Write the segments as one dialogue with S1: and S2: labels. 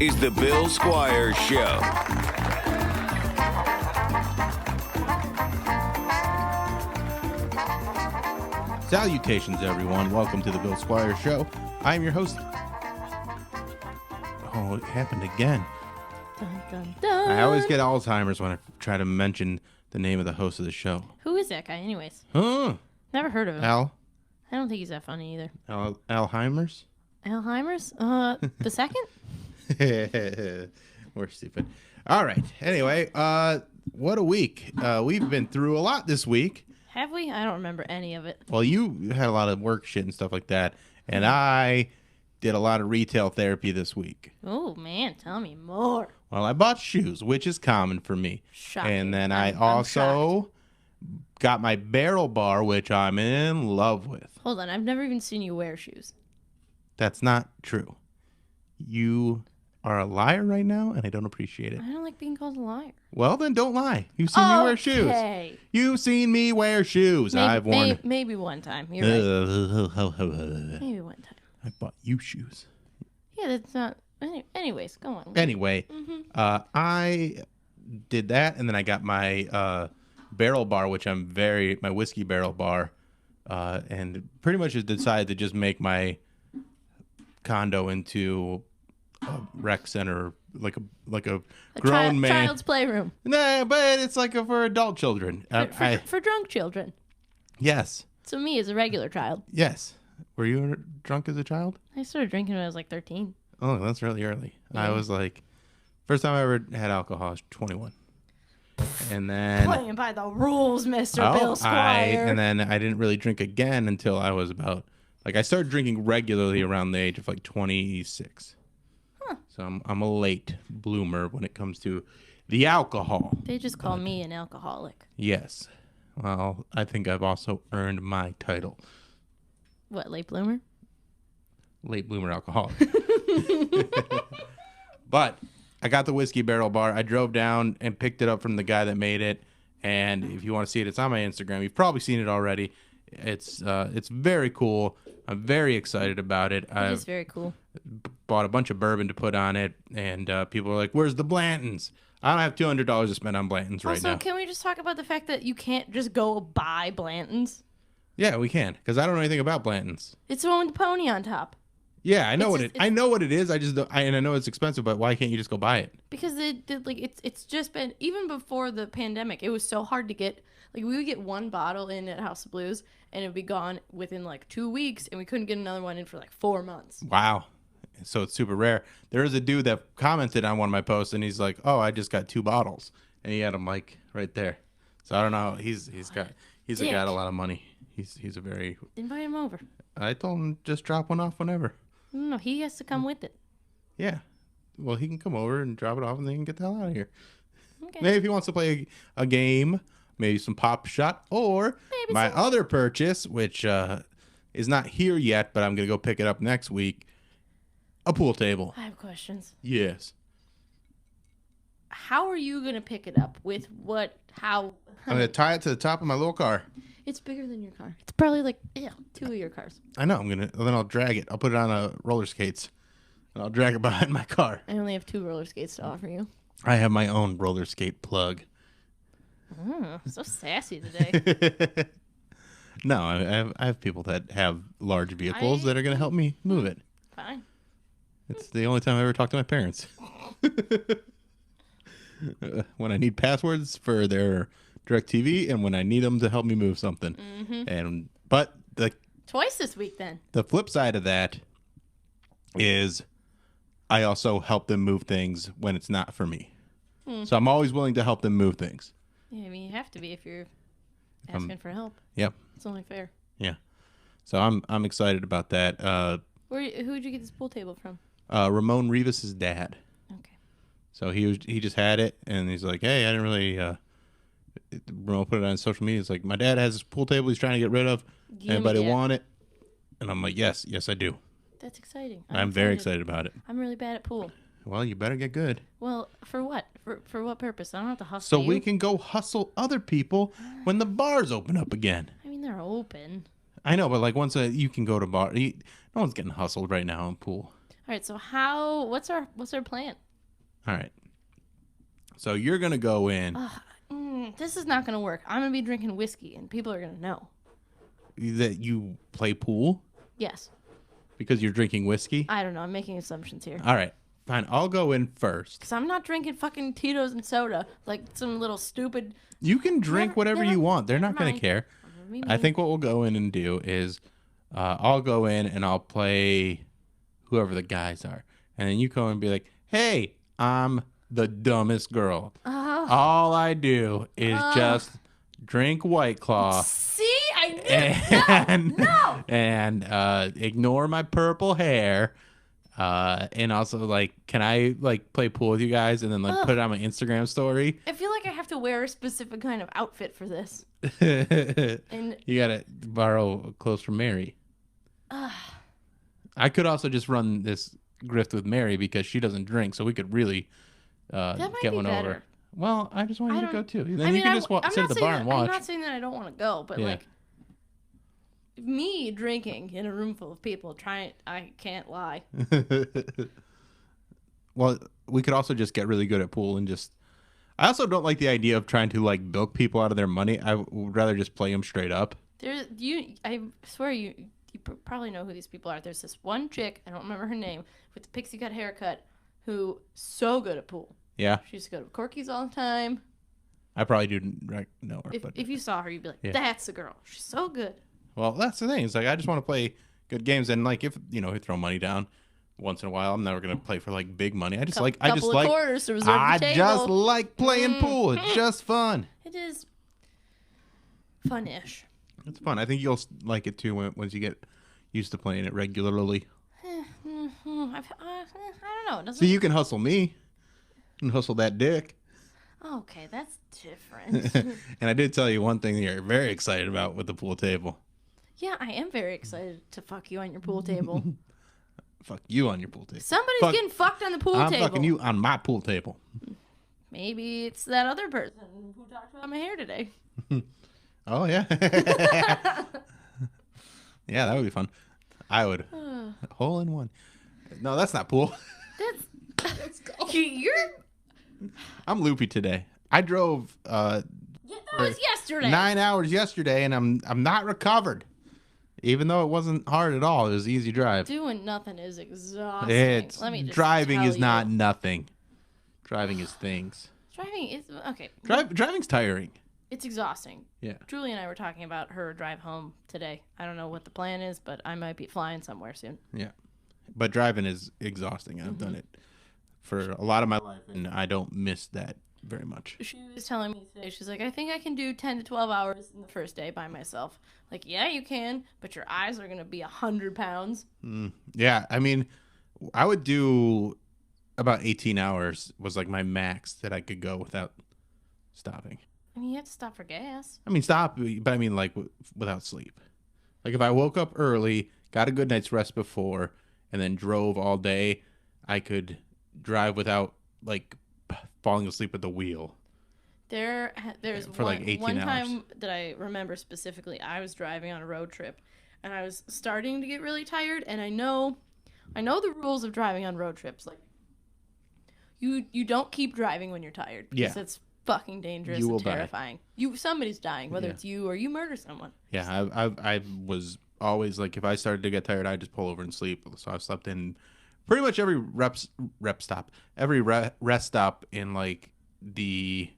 S1: is the Bill Squire Show.
S2: Salutations, everyone. Welcome to the Bill Squire Show. I'm your host. Oh, it happened again.
S3: Dun, dun, dun.
S2: I always get Alzheimer's when I try to mention the name of the host of the show.
S3: Who is that guy, anyways?
S2: Huh?
S3: Never heard of him.
S2: Al?
S3: I don't think he's that funny either.
S2: Alzheimer's?
S3: Alzheimer's? The second?
S2: We're stupid. All right. Anyway, what a week. We've been through a lot this week.
S3: Have we? I don't remember any of it.
S2: Well, you had a lot of work shit and stuff like that, and I did a lot of retail therapy this week.
S3: Oh, man. Tell me more.
S2: Well, I bought shoes, which is common for me.
S3: Shocking.
S2: And then
S3: I'm
S2: also got my barrel bar, which I'm in love with.
S3: Hold on. I've never even seen you wear shoes.
S2: That's not true. You are a liar right now, and I don't appreciate it.
S3: I don't like being called a liar.
S2: Well, then don't lie. You've seen me wear shoes.
S3: Okay.
S2: You've seen me wear shoes. I've worn...
S3: Maybe one time. You're right. Maybe one time.
S2: I bought you shoes.
S3: Yeah, that's not... Anyways, go on.
S2: Anyway, I did that, and then I got my barrel bar, which my whiskey barrel bar, and pretty much just decided to just make my condo into a rec center, like a grown man.
S3: Child's playroom.
S2: Nah, but it's like for adult children.
S3: For drunk children.
S2: Yes.
S3: So me as a regular child.
S2: Yes. Were you drunk as a child?
S3: I started drinking when I was like 13.
S2: Oh, that's really early.
S3: Yeah.
S2: I was like, first time I ever had alcohol, I was 21. And then...
S3: Playing by the rules, Mr. Bill Squire.
S2: And then I didn't really drink again until I was about... Like, I started drinking regularly around the age of, like, 26.
S3: Huh.
S2: So I'm a late bloomer when it comes to the alcohol.
S3: They just call me an alcoholic.
S2: Yes. Well, I think I've also earned my title.
S3: What, late bloomer?
S2: Late bloomer alcoholic. But I got the whiskey barrel bar. I drove down and picked it up from the guy that made it. And if you want to see it, it's on my Instagram. You've probably seen it already. It's very cool. I'm very excited about it.
S3: It's very cool.
S2: Bought a bunch of bourbon to put on it, and people are like, "Where's the Blantons?" I don't have $200 to spend on Blantons right now.
S3: Also, can we just talk about the fact that you can't just go buy Blantons?
S2: Yeah, we can, because I don't know anything about Blantons.
S3: It's the one with the pony on top.
S2: Yeah, I know I know what it is. I just don't, and I know it's expensive, but why can't you just go buy it?
S3: Because it's just been, even before the pandemic, it was so hard to get. Like, we would get one bottle in at House of Blues, and it would be gone within like 2 weeks, and we couldn't get another one in for like 4 months.
S2: Wow. So it's super rare. There is a dude that commented on one of my posts, and he's like, "Oh, I just got 2 bottles," and he had them like right there. So I don't know. He's got a lot of money. He's a very.
S3: Invite him over.
S2: I told him just drop one off whenever.
S3: No, he has to come with it.
S2: Yeah. Well, he can come over and drop it off, and then he can get the hell out of here.
S3: Okay.
S2: Maybe if he wants to play a game, maybe some Pop Shot, or
S3: Maybe
S2: my other purchase, which is not here yet, but I'm going to go pick it up next week, a pool table.
S3: I have questions.
S2: Yes.
S3: How are you going to pick it up? With what? How?
S2: I'm going to tie it to the top of my little car.
S3: It's bigger than your car. It's probably like 2 of your cars.
S2: I know. Then I'll drag it. I'll put it on a roller skates, and I'll drag it behind my car.
S3: I only have 2 roller skates to offer you.
S2: I have my own roller skate plug.
S3: So sassy today.
S2: No, I have people that have large vehicles that are going to help me move it.
S3: Fine.
S2: It's the only time I ever talk to my parents. When I need passwords for their DirecTV and when I need them to help me move something. Mm-hmm. But
S3: twice this week then.
S2: The flip side of that is I also help them move things when it's not for me. So I'm always willing to help them move things.
S3: Yeah, I mean, you have to be if you're asking for help.
S2: Yep.
S3: It's only fair.
S2: Yeah. So I'm excited about that.
S3: Who'd you get this pool table from?
S2: Ramon Rivas' dad.
S3: Okay.
S2: So he just had it, and he's like, "Hey, I didn't really." Ramon put it on social media. It's like, "My dad has this pool table he's trying to get rid of. Anybody want it?" And I'm like, "Yes, I do."
S3: That's exciting.
S2: I'm very excited about it.
S3: I'm really bad at pool.
S2: Well, you better get good.
S3: Well, for what? For what purpose? I don't have to hustle.
S2: So we can go hustle other people when the bars open up again.
S3: I mean, they're open.
S2: I know, but like once you can go to bar, no one's getting hustled right now in pool.
S3: right. So what's our plan?
S2: All right. So you're gonna go in.
S3: This is not gonna work. I'm gonna be drinking whiskey, and people are gonna know.
S2: That you play pool
S3: Yes.
S2: because you're drinking whiskey.
S3: I don't know. I'm making assumptions here.
S2: All right, fine. I'll go in first.
S3: Because I'm not drinking fucking Tito's and soda like some little stupid.
S2: You can drink whatever you want. They're not
S3: never
S2: gonna
S3: mind.
S2: care. I think what we'll go in and do is, I'll go in and I'll play whoever the guys are, and then you go and be like, "Hey, I'm the dumbest girl. All I do is just drink White Claw."
S3: See, I knew no.
S2: And ignore my purple hair. And also, like, can I, like, play pool with you guys and then, like, put it on my Instagram story?
S3: I feel like I have to wear a specific kind of outfit for this. And
S2: you gotta borrow clothes from Mary. I could also just run this grift with Mary because she doesn't drink, so we could really
S3: that might
S2: get
S3: be
S2: one
S3: better.
S2: over. Well, I just want you to go too. Then
S3: I mean,
S2: you can just
S3: I'm
S2: sit at
S3: not
S2: the
S3: saying
S2: bar
S3: that,
S2: and watch.
S3: I'm not saying that I don't want to go, but
S2: Yeah.
S3: like me drinking in a room full of people, I can't lie.
S2: Well, we could also just get really good at pool and just. I also don't like the idea of trying to like bilk people out of their money. I would rather just play them straight up.
S3: I swear you probably know who these people are. There's this one chick, I don't remember her name, with the pixie cut haircut, who so good at pool.
S2: Yeah,
S3: She used to go to Corky's all the time.
S2: I probably do know her. But
S3: If you saw her, you'd be like,
S2: Yeah.
S3: "That's the girl. She's so good."
S2: well, that's the thing. It's like I just want to play good games, and like if you throw money down once in a while, I'm never gonna play for like big money. I just like
S3: quarters to reserve the table.
S2: just like playing pool. It's just fun.
S3: It is fun-ish.
S2: It's fun. I think you'll like it too once you get used to playing it regularly.
S3: I don't know. It doesn't.
S2: So you can hustle me and hustle that dick.
S3: Okay, that's different.
S2: And I did tell you one thing that you're very excited about with the pool table.
S3: Yeah, I am very excited to fuck you on your pool table.
S2: Fuck you on your pool table.
S3: Somebody's getting fucked on the pool
S2: I'm
S3: table.
S2: fucking you on my pool table.
S3: Maybe it's that other person who talked about my hair today.
S2: Oh, yeah. Yeah, that would be fun. I would. Hole in one. No, that's not pool.
S3: Let's go. You're.
S2: I'm loopy today. I drove
S3: That was yesterday.
S2: 9 hours yesterday, and I'm not recovered. Even though it wasn't hard at all, it was an easy drive.
S3: Doing nothing is exhausting.
S2: It's
S3: Let me just
S2: driving
S3: tell
S2: is not nothing. Driving is things.
S3: Driving is okay.
S2: Driving's tiring.
S3: It's exhausting.
S2: Yeah.
S3: Julie and I were talking about her drive home today. I don't know what the plan is, but I might be flying somewhere soon.
S2: Yeah. But driving is exhausting. I've done it for a lot of my life, and I don't miss that very much.
S3: She was telling me today, she's like, I think I can do 10 to 12 hours in the first day by myself. Like, yeah, you can, but your eyes are going to be 100 pounds.
S2: Yeah, I mean, I would do about 18 hours was like my max that I could go without stopping.
S3: I mean, you have to stop for gas.
S2: I mean, stop, but I mean, like, without sleep. Like, if I woke up early, got a good night's rest before, and then drove all day, I could drive without, like, falling asleep at the wheel.
S3: There's
S2: for like 18
S3: one
S2: hours.
S3: time that I remember specifically, I was driving on a road trip, and I was starting to get really tired, and I know the rules of driving on road trips. Like, you don't keep driving when you're tired, because
S2: Yeah.
S3: it's fucking dangerous
S2: You will
S3: and
S2: die.
S3: terrifying. Somebody's dying, whether it's you or you murder someone.
S2: Yeah, I was always, like, if I started to get tired, I'd just pull over and sleep. So I've slept in pretty much every rest stop in, like, the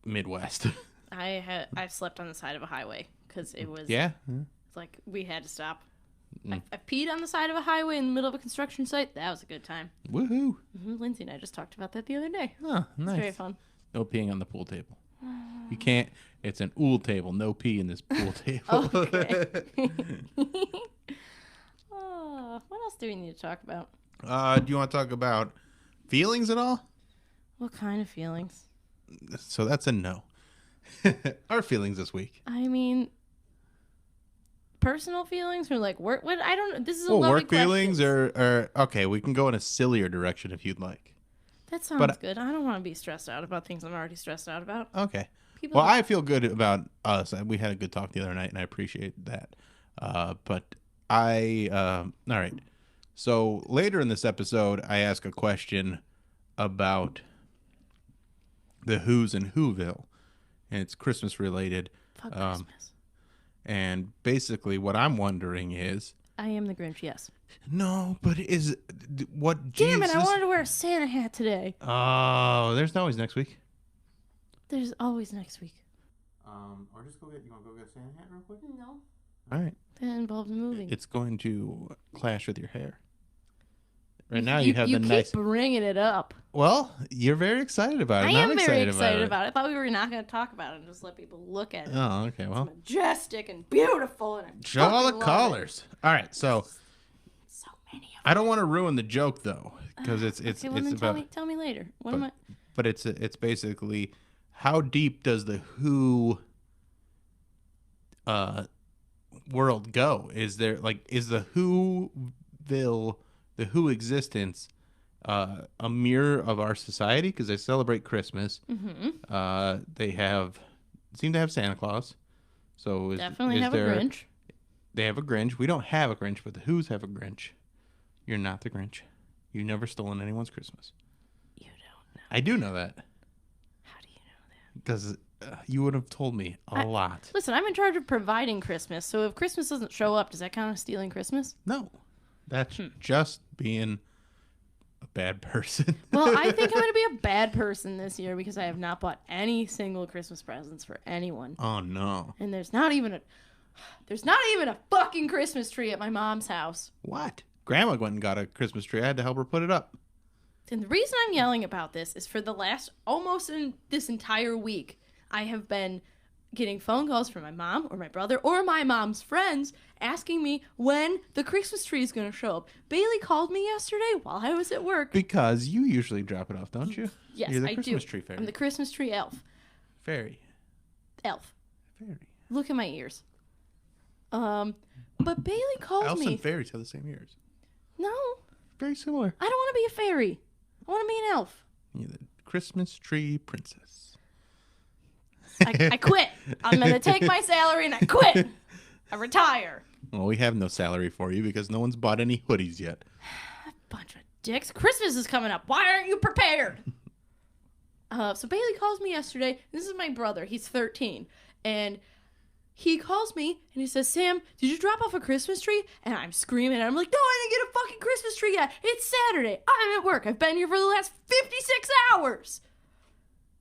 S2: Midwest.
S3: I've slept on the side of a highway because it was
S2: Yeah.
S3: like we had to stop. I peed on the side of a highway in the middle of a construction site. That was a good time.
S2: Woohoo.
S3: Lindsay and I just talked about that the other day.
S2: Oh, nice.
S3: It's very fun.
S2: No peeing on the pool table. You can't. It's an ool table. No pee in this pool table.
S3: Okay. Oh, what else do we need to talk about?
S2: Do you want to talk about feelings at all?
S3: What kind of feelings?
S2: So that's a no. Our feelings this week.
S3: I mean, personal feelings or like work? What? I don't know. This is a
S2: Well,
S3: loaded
S2: work feelings
S3: question.
S2: or okay, we can go in a sillier direction if you'd like.
S3: That sounds good. I don't want to be stressed out about things I'm already stressed out about.
S2: Okay.
S3: People
S2: Well, I feel good about us. We had a good talk the other night, and I appreciate that. But all right. So later in this episode, I ask a question about the Who's in Whoville, and it's Christmas related.
S3: Fuck Christmas.
S2: And basically, what I'm wondering is,
S3: I am the Grinch, yes.
S2: no, but what?
S3: Damn it!
S2: Jesus?
S3: I wanted to wear a Santa hat today.
S2: Oh, there's always next week.
S3: There's always next week.
S2: Or just go get. You want to go get a Santa hat real quick?
S3: No.
S2: All right.
S3: That involves moving.
S2: It's going to clash with your hair. Right now, you have the nice.
S3: You keep bringing it up.
S2: Well, you're very excited about it.
S3: I am
S2: I'm
S3: very excited
S2: about
S3: it. I thought we were not going to talk about it and just let people look at it.
S2: Oh, okay. Well,
S3: It's majestic and beautiful, and I
S2: show all the
S3: fucking love
S2: colors. All right, so
S3: it. So many of
S2: I don't want to ruin the joke though, because it's
S3: okay, well, then
S2: about.
S3: tell me later. What
S2: but,
S3: am I?
S2: But it's basically how deep does the Who world go? Is there is the Whoville, the Who existence a mirror of our society? Because they celebrate Christmas.
S3: Mm-hmm.
S2: They seem to have Santa Claus. So
S3: Definitely have a Grinch.
S2: They have a Grinch. We don't have a Grinch, but the Who's have a Grinch. You're not the Grinch. You've never stolen anyone's Christmas.
S3: You don't know.
S2: I do know that.
S3: How do you know that?
S2: Because you would have told me a lot.
S3: Listen, I'm in charge of providing Christmas, so if Christmas doesn't show up, does that count as stealing Christmas?
S2: No. That's just being a bad person.
S3: Well, I think I'm going to be a bad person this year because I have not bought any single Christmas presents for anyone.
S2: Oh, no.
S3: And there's not even a fucking Christmas tree at my mom's house.
S2: What? Grandma went and got a Christmas tree. I had to help her put it up.
S3: And the reason I'm yelling about this is for the last almost in this entire week, I have been getting phone calls from my mom or my brother or my mom's friends asking me when the Christmas tree is going to show up. Bailey called me yesterday while I was at work.
S2: Because you usually drop it off, don't you?
S3: Yes,
S2: You're the
S3: I
S2: Christmas
S3: do.
S2: tree fairy.
S3: I'm the Christmas tree elf.
S2: Fairy.
S3: Elf.
S2: Fairy.
S3: Look at my ears. But Bailey called
S2: Elves
S3: me.
S2: and fairies have the same ears.
S3: No,
S2: Very similar.
S3: I don't want to be a fairy. I want to be an elf.
S2: You're the Christmas tree princess.
S3: I quit. I'm going to take my salary and I quit. I retire.
S2: Well, we have no salary for you because no one's bought any hoodies yet.
S3: Bunch of dicks. Christmas is coming up. Why aren't you prepared? So Bailey calls me yesterday. This is my brother. He's 13. And he calls me and he says, Sam, did you drop off a Christmas tree? And I'm screaming. And I'm like, no, I didn't get a fucking Christmas tree yet. It's Saturday. I'm at work. I've been here for the last 56 hours.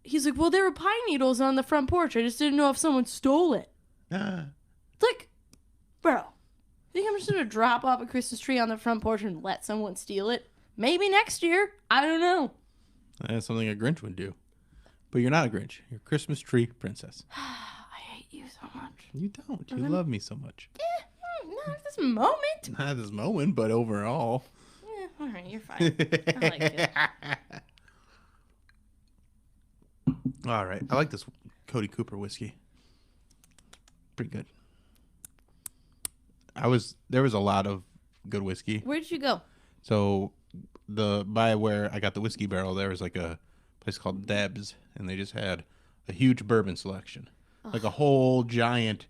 S3: He's like, well, there were pine needles on the front porch. I just didn't know if someone stole it. Like, bro, think I'm just going to drop off a Christmas tree on the front porch and let someone steal it? Maybe next year. I don't know.
S2: That's something a Grinch would do. But you're not a Grinch. You're a Christmas tree princess.
S3: I hate you so much.
S2: You don't. You love me so much.
S3: Not at this moment.
S2: Not at this moment, but overall.
S3: All right, you're fine. I like it.
S2: All right. I like this Cody Cooper whiskey. Pretty good. There was a lot of good whiskey.
S3: Where did you go?
S2: So by where I got the whiskey barrel, there was like a place called Deb's, and they just had a huge bourbon selection. Like a whole giant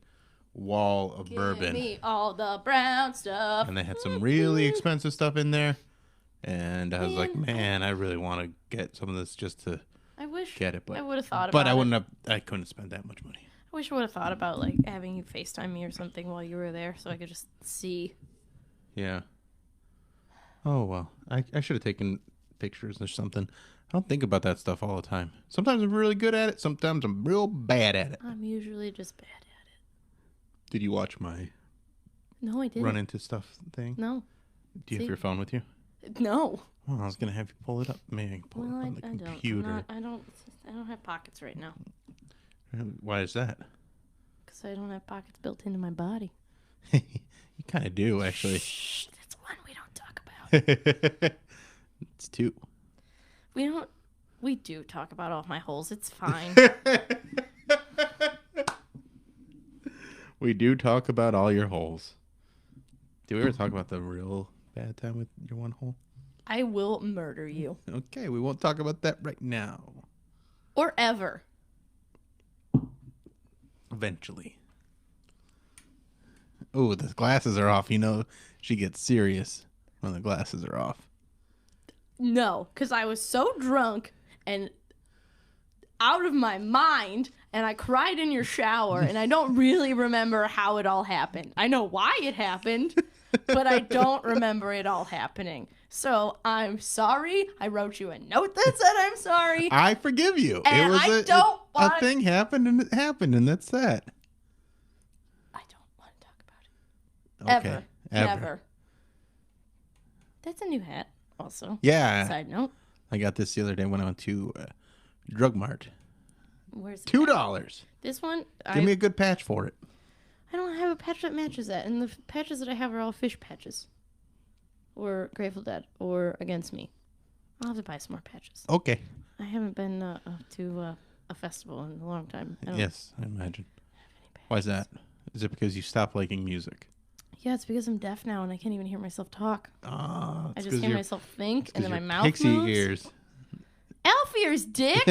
S2: wall of bourbon.
S3: Give me all the brown stuff.
S2: And they had some really expensive stuff in there. And I was like, man, I really want to get some of this just to get it. But
S3: I would have thought about
S2: But
S3: it.
S2: I couldn't spend that much money.
S3: I wish I would have thought about like having you FaceTime me or something while you were there so I could just see.
S2: Yeah. Oh, well. I should have taken pictures or something. I don't think about that stuff all the time. Sometimes I'm really good at it. Sometimes I'm real bad at it.
S3: I'm usually just bad at it.
S2: Did you watch my
S3: No, I didn't.
S2: run into stuff thing?
S3: No.
S2: Do you have your phone with you?
S3: No.
S2: Well, I was going to have you pull it up. Maybe I can pull it up on the computer.
S3: I don't have pockets right now.
S2: Why is that?
S3: Because I don't have pockets built into my body.
S2: You kind of do, actually.
S3: Shh, that's one we don't talk about.
S2: It's two.
S3: We do talk about all my holes. It's fine.
S2: We do talk about all your holes. Do we ever talk about the real bad time with your one hole?
S3: I will murder you.
S2: Okay, we won't talk about that right now.
S3: Or ever.
S2: Eventually. Oh, the glasses are off. You know, she gets serious when the glasses are off.
S3: No, because I was so drunk and out of my mind, and I cried in your shower, and I don't really remember how it all happened. I know why it happened, but I don't remember it all happening. So I'm sorry. I wrote you a note that said I'm sorry.
S2: I forgive you.
S3: And
S2: A thing happened, and it happened, and that's that.
S3: I don't want to talk about it.
S2: Okay.
S3: Ever. Never. That's a new hat, also.
S2: Yeah.
S3: Side note.
S2: I got this the other day when I went to Drug Mart.
S3: Where's it?
S2: $2.
S3: This one?
S2: Give me a good patch for it.
S3: I don't have a patch that matches that. And the patches that I have are all fish patches. Or Grateful Dead. Or Against Me. I'll have to buy some more patches.
S2: Okay.
S3: I haven't been to a festival in a long time.
S2: Yes, I imagine. Why is that? Is it because you stopped liking music?
S3: Yeah, it's because I'm deaf now and I can't even hear myself talk.
S2: I
S3: I just hear myself think, and then my mouth
S2: pixie
S3: moves.
S2: ears.
S3: Elf ears, dick!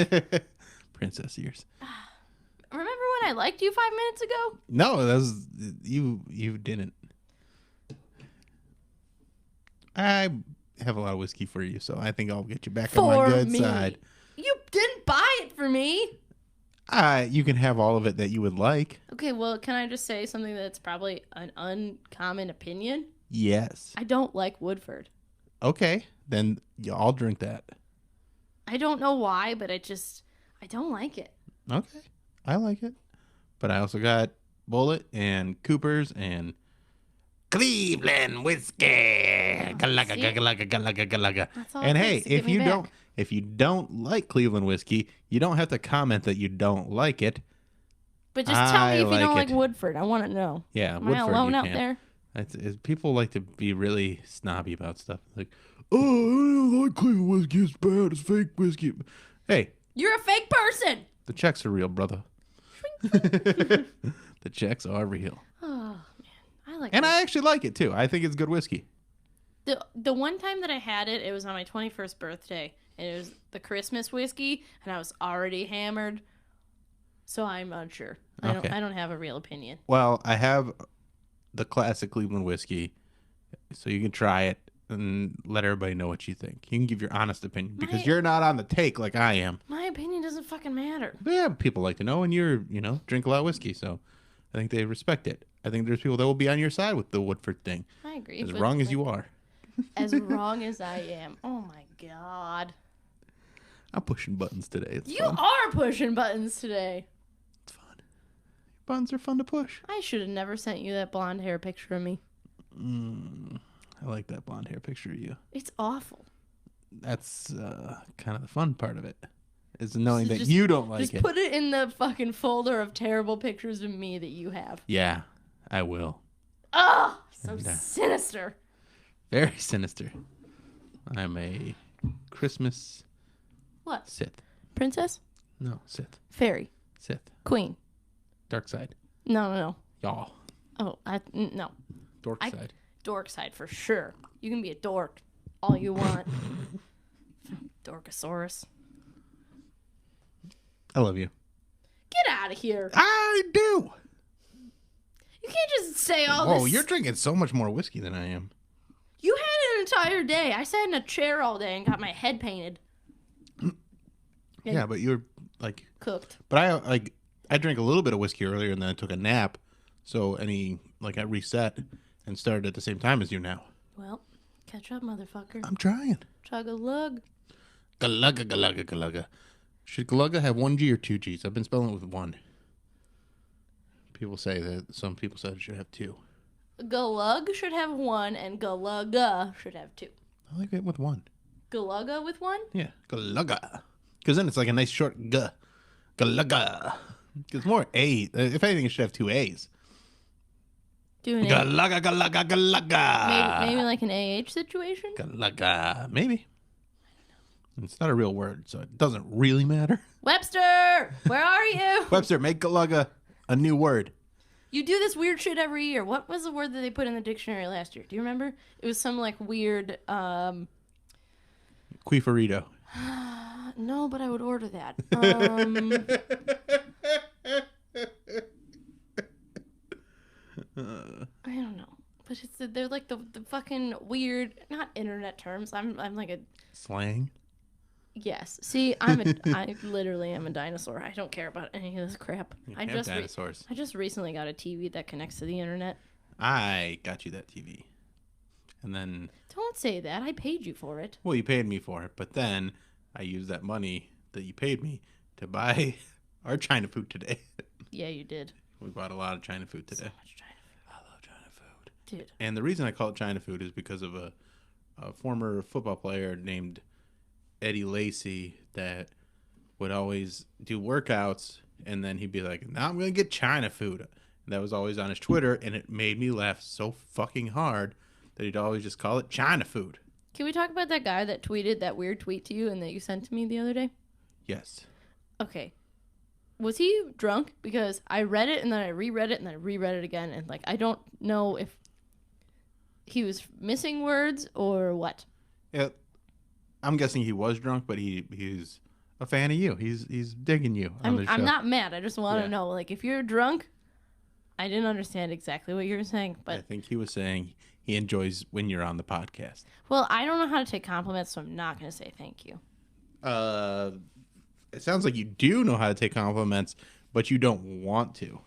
S2: Princess ears.
S3: Remember when I liked you 5 minutes ago?
S2: No, that was you didn't. I have a lot of whiskey for you, so I think I'll get you back on my good side.
S3: You didn't buy it for me.
S2: You can have all of it that you would like.
S3: Okay, well, can I just say something that's probably an uncommon opinion?
S2: Yes.
S3: I don't like Woodford.
S2: Okay, then I'll drink that.
S3: I don't know why, but I don't like it.
S2: Okay, I like it. But I also got Bullet and Cooper's and Cleveland whiskey. Galaga, galaga, galaga, galaga. And hey, if you don't like Cleveland whiskey, you don't have to comment that you don't like it.
S3: But just tell me if you don't like Woodford. I want to know.
S2: Yeah,
S3: Am
S2: Woodford,
S3: I alone
S2: you
S3: out
S2: can.
S3: there?
S2: People like to be really snobby about stuff. Like, oh, I don't like Cleveland whiskey. It's bad. It's fake whiskey. Hey.
S3: You're a fake person.
S2: The checks are real, brother. The checks are real.
S3: Oh, man. I like it.
S2: And I actually like it, too. I think it's good whiskey.
S3: The one time that I had it, it was on my 21st birthday. And it was the Christmas whiskey, and I was already hammered. So I'm unsure. I don't have a real opinion.
S2: Well, I have the classic Cleveland whiskey, so you can try it and let everybody know what you think. You can give your honest opinion because you're not on the take like I am.
S3: My opinion doesn't fucking matter.
S2: But yeah, people like to know, and you're, drink a lot of whiskey, so I think they respect it. I think there's people that will be on your side with the Woodford thing.
S3: I agree.
S2: As wrong as you are.
S3: As wrong as I am. Oh my God.
S2: I'm pushing buttons today. It's
S3: you
S2: fun.
S3: are pushing buttons today.
S2: It's fun. Buttons are fun to push.
S3: I should have never sent you that blonde hair picture of me.
S2: I like that blonde hair picture of you.
S3: It's awful.
S2: That's kind of the fun part of it, is knowing that you don't like it.
S3: Just put it in the fucking folder of terrible pictures of me that you have.
S2: Yeah, I will.
S3: Oh, so sinister.
S2: Very sinister. I'm a Christmas...
S3: What?
S2: Sith.
S3: Princess?
S2: No, Sith.
S3: Fairy.
S2: Sith.
S3: Queen.
S2: Dark side.
S3: No.
S2: Y'all.
S3: Oh, no.
S2: Dork side.
S3: Dork side for sure. You can be a dork all you want. Dorkosaurus.
S2: I love you.
S3: Get out of here.
S2: I do.
S3: You can't just say all this.
S2: Oh, you're drinking so much more whiskey than I am.
S3: You had an entire day. I sat in a chair all day and got my head painted.
S2: Yeah, but you were like
S3: cooked.
S2: But I drank a little bit of whiskey earlier and then I took a nap. So I reset and started at the same time as you now.
S3: Well, catch up, motherfucker.
S2: I'm trying.
S3: Chug-a-lug.
S2: Galugga, galugga, galugga. Should galugga have one G or two G's? I've been spelling it with one. Some people said it should have two.
S3: Galug should have one and galugga should have two.
S2: I like it with one.
S3: Galugga with one?
S2: Yeah, galugga. Because then it's like a nice short g. Galugga. It's more A. If anything, it should have two A's.
S3: Do an
S2: galugga, galugga, galugga.
S3: Maybe like an AH situation?
S2: Galugga. Maybe. It's not a real word, so it doesn't really matter.
S3: Webster! Where are you?
S2: Webster, make galugga a new word.
S3: You do this weird shit every year. What was the word that they put in the dictionary last year? Do you remember? It was some weird
S2: Queefarito.
S3: No, but I would order that. I don't know. But they're like the fucking weird, not internet terms. I'm like a
S2: Slang.
S3: yes. See, I literally am a dinosaur. I don't care about any of this crap.
S2: You have dinosaurs.
S3: I just recently got a TV that connects to the internet.
S2: I got you that TV, and then
S3: Don't say that. I paid you for it.
S2: well, you paid me for it, but then I used that money that you paid me to buy our China food today.
S3: Yeah, you did.
S2: We bought a lot of China food today.
S3: So much China food.
S2: I love China food.
S3: Dude.
S2: And the reason I call it China food is because of a former football player named Eddie Lacy that would always do workouts, and then he'd be like, now I'm going to get China food. And that was always on his Twitter, and it made me laugh so fucking hard that he'd always just call it China food.
S3: Can we talk about that guy that tweeted that weird tweet to you and that you sent to me the other day?
S2: Yes.
S3: Okay. Was he drunk? Because I read it and then I reread it and then I reread it again, and like I don't know if he was missing words or what.
S2: Yeah, I'm guessing he was drunk, but he's a fan of you. He's digging you on the show.
S3: I'm not mad. I just want to
S2: Yeah.
S3: know, like, if you're drunk, I didn't understand exactly what you were saying,
S2: I
S3: but
S2: think he was saying he enjoys when you're on the podcast.
S3: well, I don't know how to take compliments, so I'm not going to say thank you.
S2: It sounds like you do know how to take compliments, but you don't want to.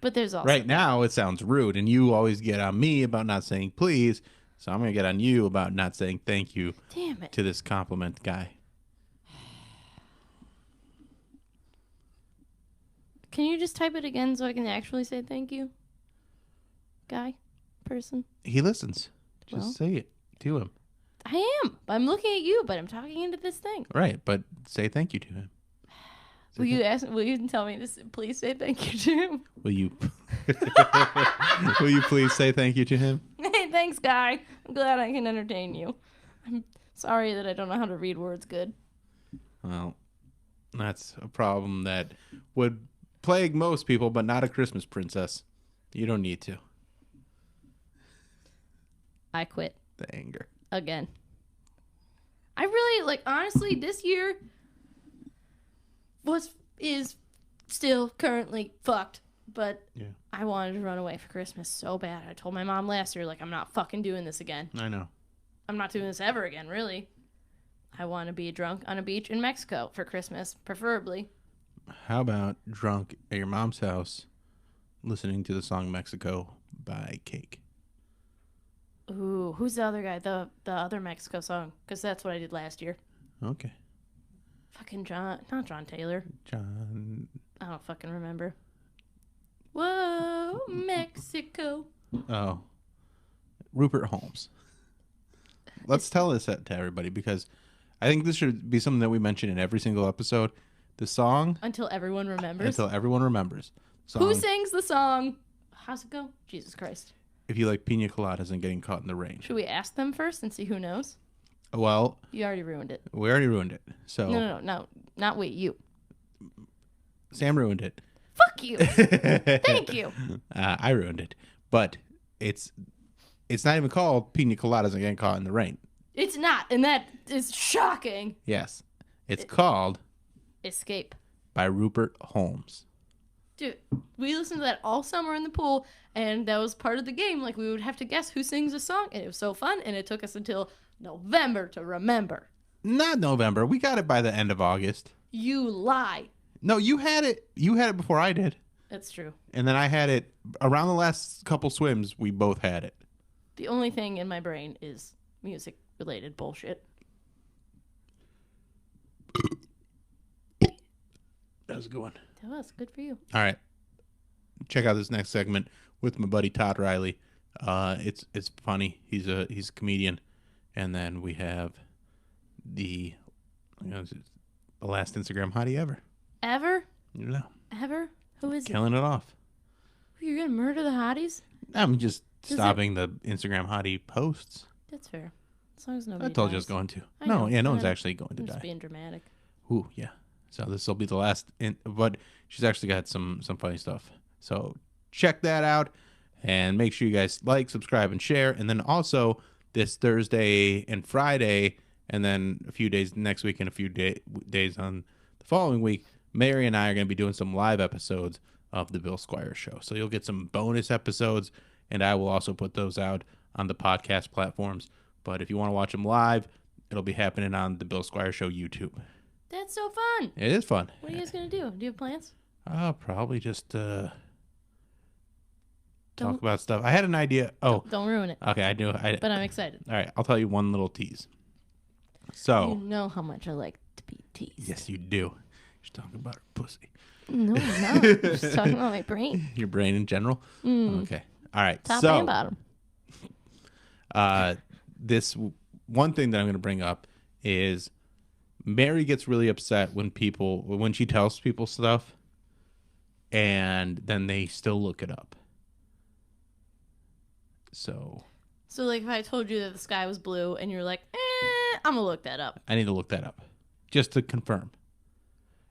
S3: But there's also
S2: Right now, it sounds rude, and you always get on me about not saying please, so I'm going to get on you about not saying thank you
S3: Damn it.
S2: to this compliment guy.
S3: Can you just type it again so I can actually say thank you? Guy? Person?
S2: He listens. Just
S3: Well.
S2: say it to him.
S3: I am. I'm looking at you, but I'm talking into this thing.
S2: Right, but say thank you to him.
S3: Will you tell me to please say thank you to him?
S2: Will you will you please say thank you to him?
S3: Hey, thanks, guy. I'm glad I can entertain you. I'm sorry that I don't know how to read words good.
S2: Well, that's a problem that would plague most people, but not a Christmas princess. You don't need to.
S3: I quit.
S2: The anger.
S3: Again. I really, honestly, this year is still currently fucked, but
S2: Yeah.
S3: I wanted to run away for Christmas so bad. I told my mom last year, I'm not fucking doing this again.
S2: I know.
S3: I'm not doing this ever again, really. I want to be drunk on a beach in Mexico for Christmas, preferably.
S2: How about drunk at your mom's house listening to the song Mexico by Cake?
S3: Ooh, who's the other guy? The other Mexico song, because that's what I did last year.
S2: Okay.
S3: Fucking not John Taylor.
S2: John.
S3: I don't fucking remember. Whoa, Mexico.
S2: Oh. Rupert Holmes. Let's tell this to everybody because I think this should be something that we mention in every single episode. The song
S3: Until everyone remembers.
S2: until everyone remembers. Song,
S3: Who sings the song? How's it go? Jesus Christ.
S2: If you like pina coladas and getting caught in the rain.
S3: Should we ask them first and see who knows?
S2: Well,
S3: You already ruined it.
S2: we already ruined it. So
S3: No. Not wait, you.
S2: Sam ruined it.
S3: Fuck you. Thank you.
S2: I ruined it. But it's not even called pina coladas and getting caught in the rain.
S3: It's not, and that is shocking.
S2: Yes. It's called
S3: Escape.
S2: by Rupert Holmes.
S3: Dude, we listened to that all summer in the pool, and that was part of the game. We would have to guess who sings a song, and it was so fun, and it took us until November to remember.
S2: Not November. We got it by the end of August.
S3: You lie.
S2: No, you had it. You had it before I did.
S3: That's true.
S2: And then I had it around the last couple swims. We both had it.
S3: The only thing in my brain is music-related bullshit.
S2: That was a good one.
S3: That was good for you.
S2: All right. Check out this next segment with my buddy Todd Riley. It's funny. He's a comedian. And then we have the last Instagram hottie ever.
S3: Ever?
S2: No.
S3: Ever? Who is
S2: Killing it off.
S3: it? You're gonna murder the hotties?
S2: I'm just
S3: Does
S2: stopping the Instagram hottie posts.
S3: That's fair. As long as nobody
S2: I told you I
S3: dies.
S2: was going to.
S3: I know.
S2: No one's
S3: I'm
S2: actually going to
S3: just
S2: die.
S3: being dramatic.
S2: Ooh, yeah. So this will be the last, but she's actually got some funny stuff. So check that out, and make sure you guys like, subscribe, and share. And then also this Thursday and Friday, and then a few days next week and a few days on the following week, Mary and I are going to be doing some live episodes of the Bill Squire Show. So you'll get some bonus episodes, and I will also put those out on the podcast platforms. But if you want to watch them live, it'll be happening on the Bill Squire Show YouTube.
S3: That's so fun.
S2: It is fun.
S3: What are you guys going to do? Do you have plans?
S2: Probably just talk
S3: Don't-
S2: about stuff. I had an idea. Oh,
S3: Don't ruin it.
S2: okay. I do.
S3: But I'm excited.
S2: All right. I'll tell you one little tease. So.
S3: You know how much I like to be teased.
S2: Yes, you do. She's talking about her pussy.
S3: No, I'm not. I'm just talking about my brain.
S2: Your brain in general? Okay. All right.
S3: Top
S2: so,
S3: and bottom.
S2: This one thing that I'm going to bring up is Mary gets really upset when she tells people stuff and then they still look it up. So
S3: like, if I told you that the sky was blue and you're like, I'm going to look that up.
S2: I need to look that up just to confirm.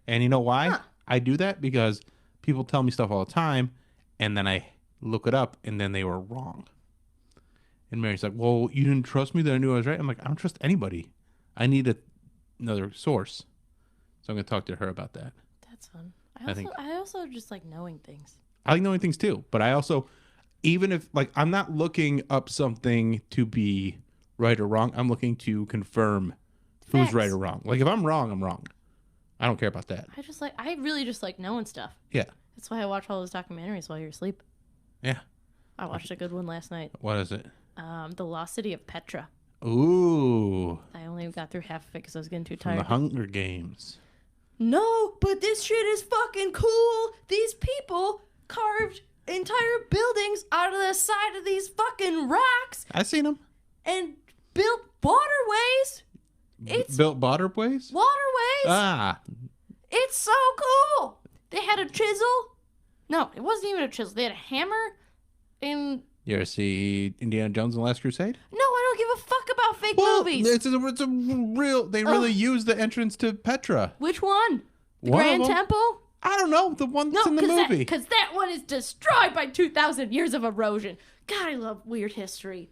S2: And you know why?
S3: Huh.
S2: I do that because people tell me stuff all the time and then I look it up and then they were wrong. And Mary's like, well, you didn't trust me that I knew I was right? I'm like, I don't trust anybody. I need another source. So I'm going to talk to her about that.
S3: That's fun. I also just like knowing things.
S2: I like knowing things too. But I also, even if, like, I'm not looking up something to be right or wrong. I'm looking to confirm who's
S3: Facts.
S2: right or wrong. Like, if I'm wrong, I'm wrong. I don't care about that.
S3: I really just like knowing stuff.
S2: Yeah.
S3: That's why I watch all those documentaries while you're asleep.
S2: Yeah.
S3: I watched a good one last night.
S2: What is it?
S3: The Lost City of Petra.
S2: Ooh.
S3: I only got through half of it because I was getting too
S2: From
S3: tired.
S2: the Hunger Games.
S3: No, but this shit is fucking cool. These people carved entire buildings out of the side of these fucking rocks
S2: I seen them.
S3: and built waterways. It's
S2: Built waterways?
S3: waterways.
S2: Ah.
S3: It's so cool. They had a chisel. No, it wasn't even a chisel. They had a hammer. And
S2: You ever see Indiana Jones and the Last Crusade?
S3: no, I don't give a fuck about fake movies.
S2: It's a real. They really use the entrance to Petra.
S3: Which one? The
S2: One of
S3: Grand
S2: them.
S3: Temple?
S2: I don't know the one
S3: No,
S2: that's in the movie.
S3: because that one is destroyed by 2,000 years of erosion. God, I love weird history.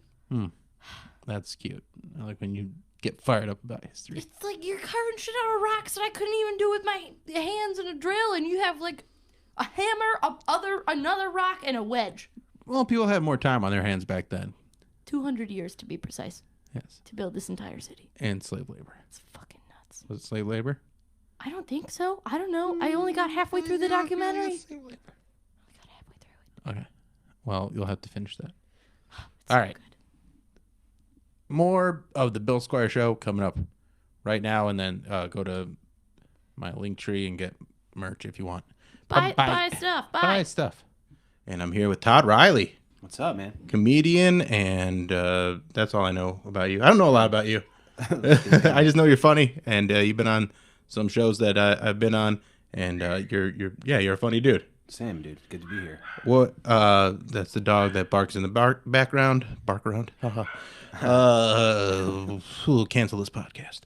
S2: That's cute. I like when you get fired up about history.
S3: It's like you're carving shit out of rocks that I couldn't even do with my hands and a drill, and you have like a hammer, another rock, and a wedge.
S2: Well, people had more time on their hands back then.
S3: 200 years to be precise
S2: Yes,
S3: to build this entire city.
S2: and slave labor.
S3: It's fucking nuts.
S2: Was it slave labor?
S3: I don't think so. I don't know. I only got halfway through the documentary. I got halfway through it.
S2: Okay. Well, you'll have to finish that.
S3: It's
S2: All
S3: so
S2: right.
S3: good.
S2: More of the Bill Squire Show coming up right now, and then go to my link tree and get merch if you want.
S3: Buy stuff.
S2: Buy stuff. And I'm here with Todd Riley,
S4: What's up, man?
S2: comedian, and that's all I know about you. I don't know a lot about you. I just know you're funny, and you've been on some shows that I've been on, and you're a funny dude.
S4: Sam, dude. Good to be here.
S2: What? That's the dog that barks in the background. Bark around. We'll cancel this podcast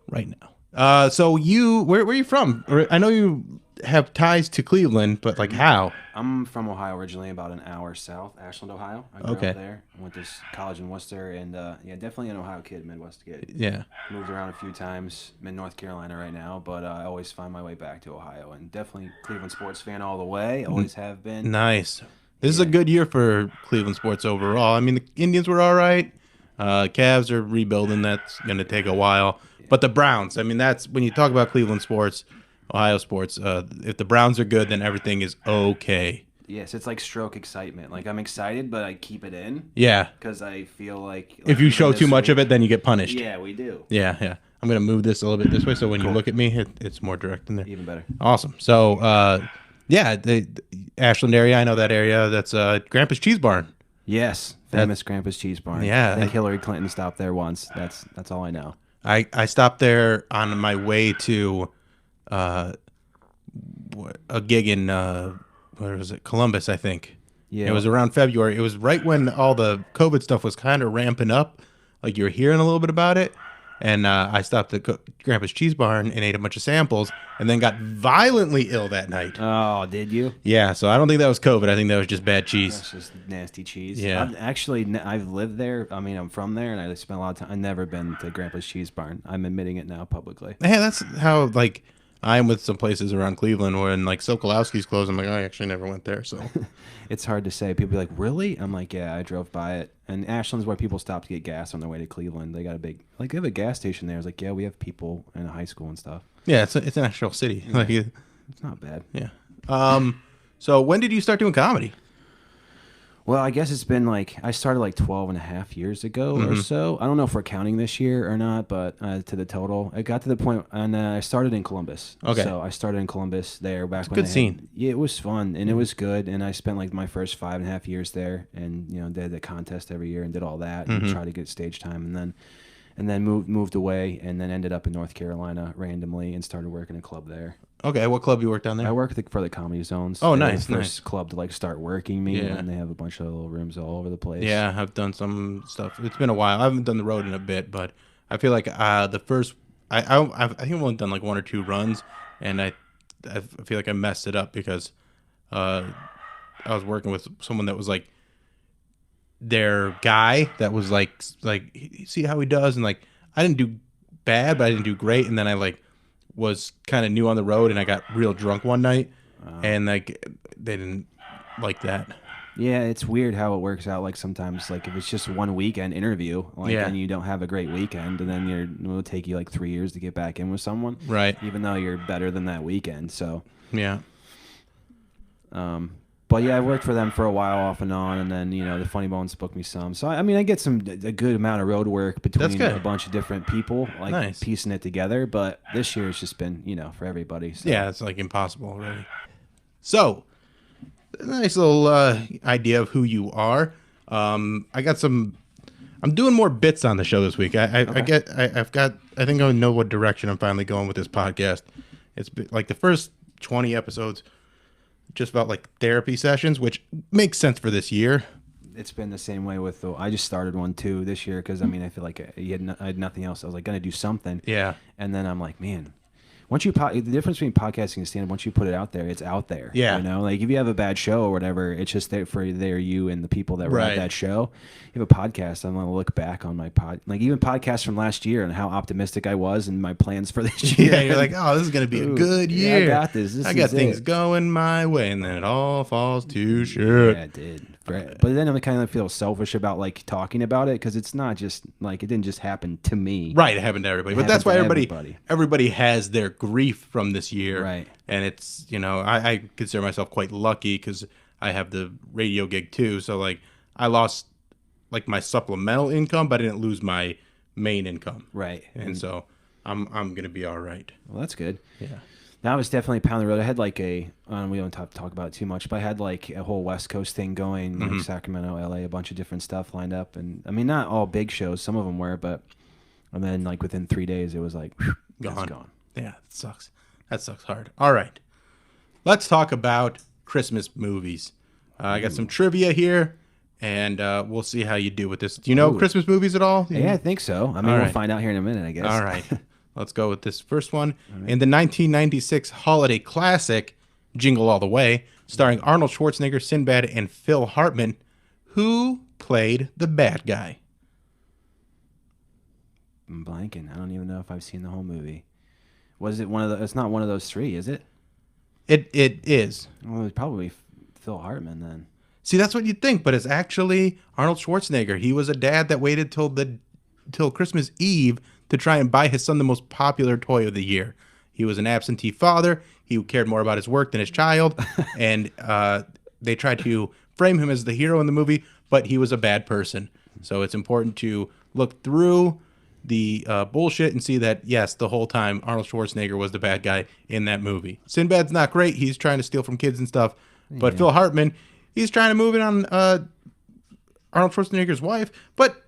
S2: right now. So where are you from? I know you have ties to Cleveland, but like how?
S4: I'm from Ohio originally, about an hour south, Ashland, Ohio. I grew
S2: Okay.
S4: up there. I went to college in Worcester, and yeah, definitely an Ohio kid, Midwest kid.
S2: Yeah.
S4: Moved around a few times. I'm in North Carolina right now, but I always find my way back to Ohio, and definitely Cleveland sports fan all the way. Always have been.
S2: Nice. This is a good year for Cleveland sports overall. I mean, the Indians were all right. Cavs are rebuilding. That's going to take a while. But the Browns, I mean, that's when you talk about Cleveland sports, Ohio sports, if the Browns are good, then everything is okay.
S4: Yes, it's like stroke excitement. Like, I'm excited, but I keep it in
S2: Yeah.
S4: because I feel like
S2: If you
S4: even
S2: show
S4: this
S2: too much
S4: week-
S2: of it, then you get punished.
S4: Yeah, we do.
S2: Yeah, yeah. I'm going to move this a little bit this way so when you look at me, it's more direct in there.
S4: Even better.
S2: Awesome. So, yeah, the Ashland area, I know that area. That's Grandpa's Cheese Barn.
S4: Yes, famous Grandpa's Cheese Barn.
S2: Yeah.
S4: I think Hillary Clinton stopped there once. That's all I know.
S2: I stopped there on my way to a gig in where was it? Columbus, I think.
S4: Yeah.
S2: It was around February. It was right when all the COVID stuff was kind of ramping up. Like you were hearing a little bit about it. And I stopped at Grandpa's Cheese Barn and ate a bunch of samples and then got violently ill that night.
S4: Oh, did you?
S2: Yeah, so I don't think that was COVID. I think that was just bad cheese.
S4: That's just nasty cheese.
S2: Yeah.
S4: I've lived there. I mean, I'm from there, and I spent a lot of time. I've never been to Grandpa's Cheese Barn. I'm admitting it now publicly.
S2: Yeah, that's how, like, I am with some places around Cleveland when like Sokolowski's closed. I'm like, I actually never went there. So
S4: It's hard to say. People be like, really? I'm like, yeah, I drove by it. And Ashland's where people stop to get gas on their way to Cleveland. They got they have a gas station there. It's like, yeah, we have people in high school and stuff.
S2: yeah, it's an actual city. Like,
S4: It's not bad.
S2: yeah. So when did you start doing comedy?
S4: Well, I guess it's been like, I started like 12 and a half years ago or so. I don't know if we're counting this year or not, but to the total. It got to the point, and I started in Columbus.
S2: Okay.
S4: So I started in Columbus there back when
S2: Good scene.
S4: Yeah, it was fun, and it was good, and I spent like my first 5.5 years there, and, you know, did the contest every year and did all that, and tried to get stage time, and then moved away, and then ended up in North Carolina randomly and started working a club there.
S2: Okay, what club you worked down there?
S4: I work for the Comedy Zones.
S2: Oh,
S4: They were
S2: nice,
S4: the
S2: nice.
S4: first club to like start working me,
S2: Yeah.
S4: and they have a bunch of little rooms all over the place.
S2: Yeah, I've done some stuff. It's been a while. I haven't done the road in a bit, but I feel like the first I think I've only done like 1 or 2 runs, and I feel like I messed it up because I was working with someone that was like their guy that was like see how he does, and like I didn't do bad, but I didn't do great, and then I like was kind of new on the road, and I got real drunk one night, and like they didn't like that.
S4: Yeah, it's weird how it works out. Like sometimes, like if it's just one weekend interview, like
S2: Yeah.
S4: and you don't have a great weekend, and then it'll take you like 3 years to get back in with someone,
S2: Right.
S4: even though you're better than that weekend. So,
S2: Yeah.
S4: but yeah, I worked for them for a while off and on, and then, you know, the Funny Bones booked me some. So I mean, I get a good amount of road work between
S2: good.
S4: a bunch of different people, like
S2: Nice.
S4: piecing it together. But this year it's just been, you know, for everybody. So.
S2: Yeah, it's like impossible already. So, a nice little idea of who you are. I got some. I'm doing more bits on the show this week. I think I know what direction I'm finally going with this podcast. It's been, like the first 20 episodes, just about like therapy sessions, which makes sense for this year.
S4: It's been the same way with I just started one too this year because I mean I feel like I had nothing else. I was like gonna do something.
S2: Yeah.
S4: And then I'm like, man, once you the difference between podcasting and stand-up, once you put it out there, it's out there.
S2: Yeah.
S4: You know, like if you have a bad show or whatever, it's just there for you and the people that were
S2: Right.
S4: at that show. You have a podcast, I'm gonna look back on my like even podcasts from last year and how optimistic I was and my plans for this year.
S2: Yeah, you're like, oh, this is gonna be a
S4: Ooh,
S2: good
S4: yeah, I
S2: year.
S4: got this. This
S2: I got
S4: is
S2: things
S4: it.
S2: going my way, and then it all falls to shit.
S4: Yeah, it did. Right. But then I kind of feel selfish about like talking about it because it's not just like it didn't just happen to me.
S2: Right, it happened to everybody. But that's why
S4: happened to
S2: everybody
S4: everybody.
S2: has their grief from this year.
S4: Right.
S2: And it's, you know, I consider myself quite lucky because I have the radio gig too. So like I lost like my supplemental income, but I didn't lose my main income.
S4: Right.
S2: And so I'm gonna be all right.
S4: Well, that's good.
S2: Yeah.
S4: That was definitely a pound the road. I had like we don't talk about it too much, but I had like a whole West Coast thing going, like Sacramento, LA, a bunch of different stuff lined up. And I mean, not all big shows. Some of them were, but and then like within 3 days, it was like, it's gone.
S2: Yeah, it sucks. That sucks hard. All right. Let's talk about Christmas movies. I got some trivia here, and we'll see how you do with this. Do you know Christmas movies at all?
S4: Yeah, I think so. I mean,
S2: All
S4: we'll
S2: right.
S4: find out here in a minute, I guess.
S2: All right. Let's go with this first one. In the 1996 holiday classic, Jingle All the Way, starring Arnold Schwarzenegger, Sinbad, and Phil Hartman, who played the bad guy?
S4: I'm blanking. I don't even know if I've seen the whole movie. Was it one of the? It's not one of those three, is it?
S2: It is.
S4: Well, it's probably Phil Hartman then.
S2: See, that's what you'd think, but it's actually Arnold Schwarzenegger. He was a dad that waited till Christmas Eve to try and buy his son the most popular toy of the year. He was an absentee father. He cared more about his work than his child, and they tried to frame him as the hero in the movie, but he was a bad person. So it's important to look through the bullshit and see that, yes, the whole time Arnold Schwarzenegger was the bad guy in that movie. Sinbad's not great. He's trying to steal from kids and stuff. But Phil Hartman, he's trying to move in on Arnold Schwarzenegger's wife, but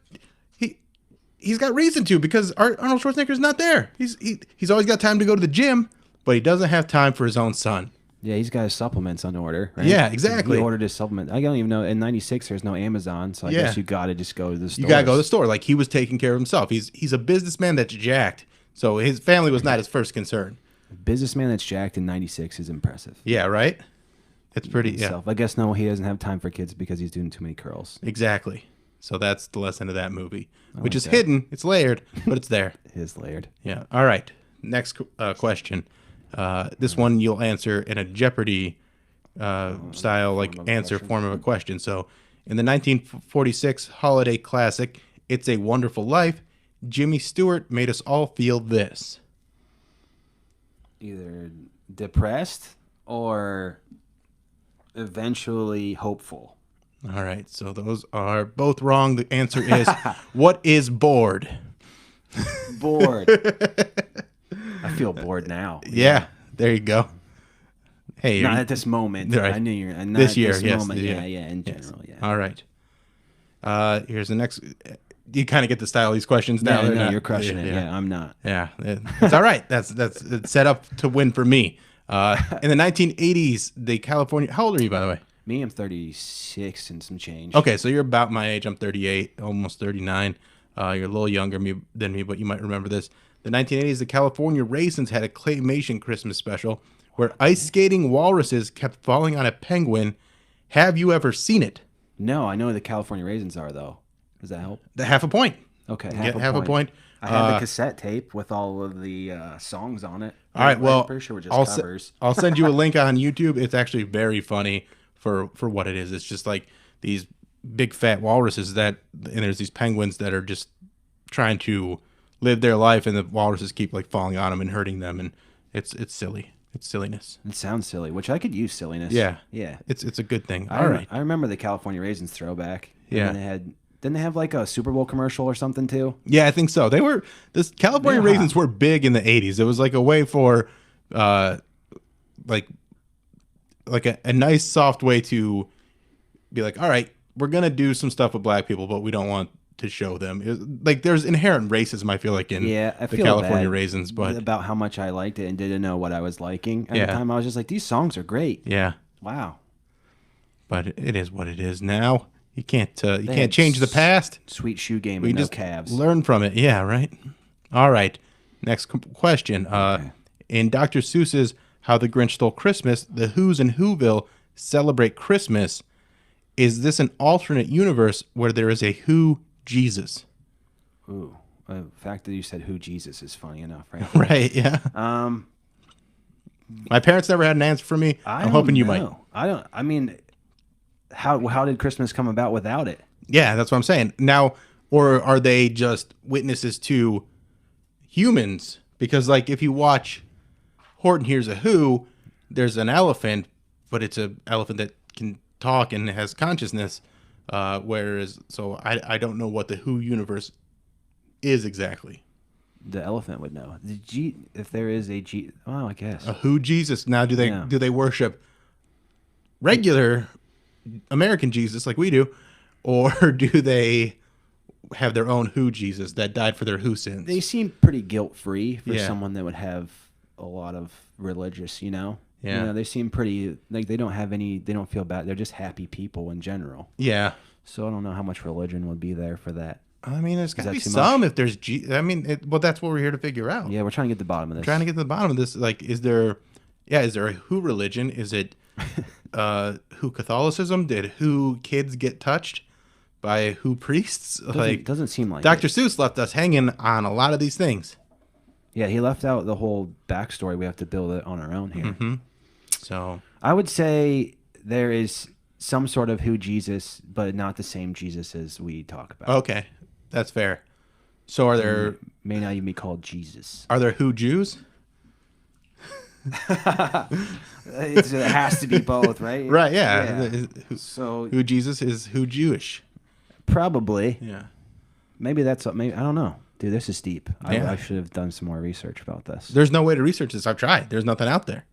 S2: he's got reason to because Arnold Schwarzenegger's not there. He's always got time to go to the gym, but he doesn't have time for his own son.
S4: Yeah, he's got his supplements on order, right?
S2: Yeah, exactly.
S4: He ordered his supplement. I don't even know. In '96, there's no Amazon, so I guess you got to just go to the store.
S2: You got to go to the store. Like, he was taking care of himself. He's a businessman that's jacked, so his family was not his first concern.
S4: A businessman that's jacked in '96 is impressive.
S2: Yeah, right? It's pretty, yeah.
S4: Himself. I guess no, he doesn't have time for kids because he's doing too many curls.
S2: Exactly. So that's the lesson of that movie, which
S4: like
S2: is
S4: that.
S2: hidden. It's layered, but it's there.
S4: His layered.
S2: Yeah. All right. Next question. This one you'll answer in a Jeopardy style, like answer form of a question. So, in the 1946 holiday classic, It's a Wonderful Life, Jimmy Stewart made us all feel this.
S4: Either depressed or eventually hopeful.
S2: All right, so those are both wrong. The answer is, what is bored?
S4: Bored. I feel bored now.
S2: Yeah, there you go. Hey,
S4: Not at this moment.
S2: Right.
S4: I knew you're not
S2: This
S4: at
S2: year,
S4: this
S2: yes,
S4: moment.
S2: yeah.
S4: Yeah, in
S2: Yes.
S4: general, yeah.
S2: All right. Here's the next. You kind of get the style of these questions now.
S4: Yeah,
S2: They're
S4: no,
S2: not-
S4: you're crushing it. Yeah, I'm not.
S2: Yeah, it's all right. That's it's set up to win for me. In the 1980s, the California. How old are you, by the way?
S4: Me, I'm 36 and some change.
S2: Okay, so you're about my age. I'm 38, almost 39. You're a little younger than me, but you might remember this. The 1980s, the California Raisins had a claymation Christmas special where ice skating walruses kept falling on a penguin. Have you ever seen it?
S4: No, I know who the California Raisins are, though. Does that help?
S2: Half a point.
S4: Okay,
S2: Get half a point.
S4: I had the cassette tape with all of the songs on it.
S2: All right, well,
S4: I'm pretty sure we're just covers.
S2: I'll send you a link on YouTube. It's actually very funny for what it is. It's just like these big fat walruses and there's these penguins that are just trying to live their life, and the walruses keep like falling on them and hurting them, and it's silly. It's silliness.
S4: It sounds silly, which I could use silliness.
S2: Yeah,
S4: Yeah.
S2: It's a good thing. All right.
S4: I remember the California Raisins throwback.
S2: Yeah.
S4: And didn't they have like a Super Bowl commercial or something too?
S2: Yeah, I think so. This California
S4: Yeah.
S2: Raisins were big in the 80s. It was like a way for like a nice soft way to be like, all right, we're going to do some stuff with black people, but we don't want to show them. Like there's inherent racism, I feel like, in
S4: I
S2: the
S4: feel
S2: California
S4: bad
S2: Raisins, but
S4: about how much I liked it and didn't know what I was liking at
S2: Yeah.
S4: the time. I was just like, these songs are great.
S2: yeah,
S4: Wow.
S2: but it is what it is now. You can't
S4: had
S2: change the past.
S4: Sweet shoe game
S2: We
S4: and no
S2: just
S4: calves.
S2: learn from it. Yeah, right. All right. Next question. In Dr. Seuss's How the Grinch Stole Christmas, the Who's in Whoville celebrate Christmas. Is this an alternate universe where there is a Who Jesus?
S4: Ooh. The fact that you said who Jesus is funny enough, right?
S2: Right. Yeah. My parents never had an answer for me. I'm hoping you might.
S4: I mean, how did Christmas come about without it?
S2: Yeah, that's what I'm saying. Now, or are they just witnesses to humans? Because, like, if you watch Horton Hears a Who, there's an elephant, but it's an elephant that can talk and has consciousness. Whereas, so I don't know what the Who universe is exactly.
S4: The elephant would know. If there is a G, well, I guess.
S2: A Who Jesus. Now, do
S4: Yeah.
S2: they worship regular American Jesus like we do, or do they have their own Who Jesus that died for their Who sins?
S4: They seem pretty guilt free for
S2: Yeah.
S4: someone that would have a lot of religious,
S2: Yeah.
S4: they seem pretty like they don't have any. They don't feel bad. They're just happy people in general.
S2: Yeah.
S4: So I don't know how much religion would be there for that.
S2: I mean, there's got to
S4: that
S2: be
S4: too
S2: some if there's I mean, well, that's what we're here to figure out.
S4: Yeah, we're trying to get to the bottom of this.
S2: Trying to get to the bottom of this. Like, is there a Who religion? Is it Who Catholicism? Did Who kids get touched by Who priests?
S4: Doesn't seem like
S2: Dr.
S4: it.
S2: Seuss left us hanging on a lot of these things.
S4: Yeah, he left out the whole backstory. We have to build it on our own here.
S2: Mm-hmm. So
S4: I would say there is some sort of Who Jesus, but not the same Jesus as we talk about.
S2: okay, that's fair. So are there
S4: May not even be called Jesus.
S2: Who Jews?
S4: It has to be both, right?
S2: Right. Yeah.
S4: So
S2: Who Jesus is Who Jewish?
S4: probably,
S2: Yeah.
S4: maybe that's maybe I don't know, dude. This is deep.
S2: Yeah.
S4: I should have done some more research about this.
S2: There's no way to research this. I've tried. There's nothing out there.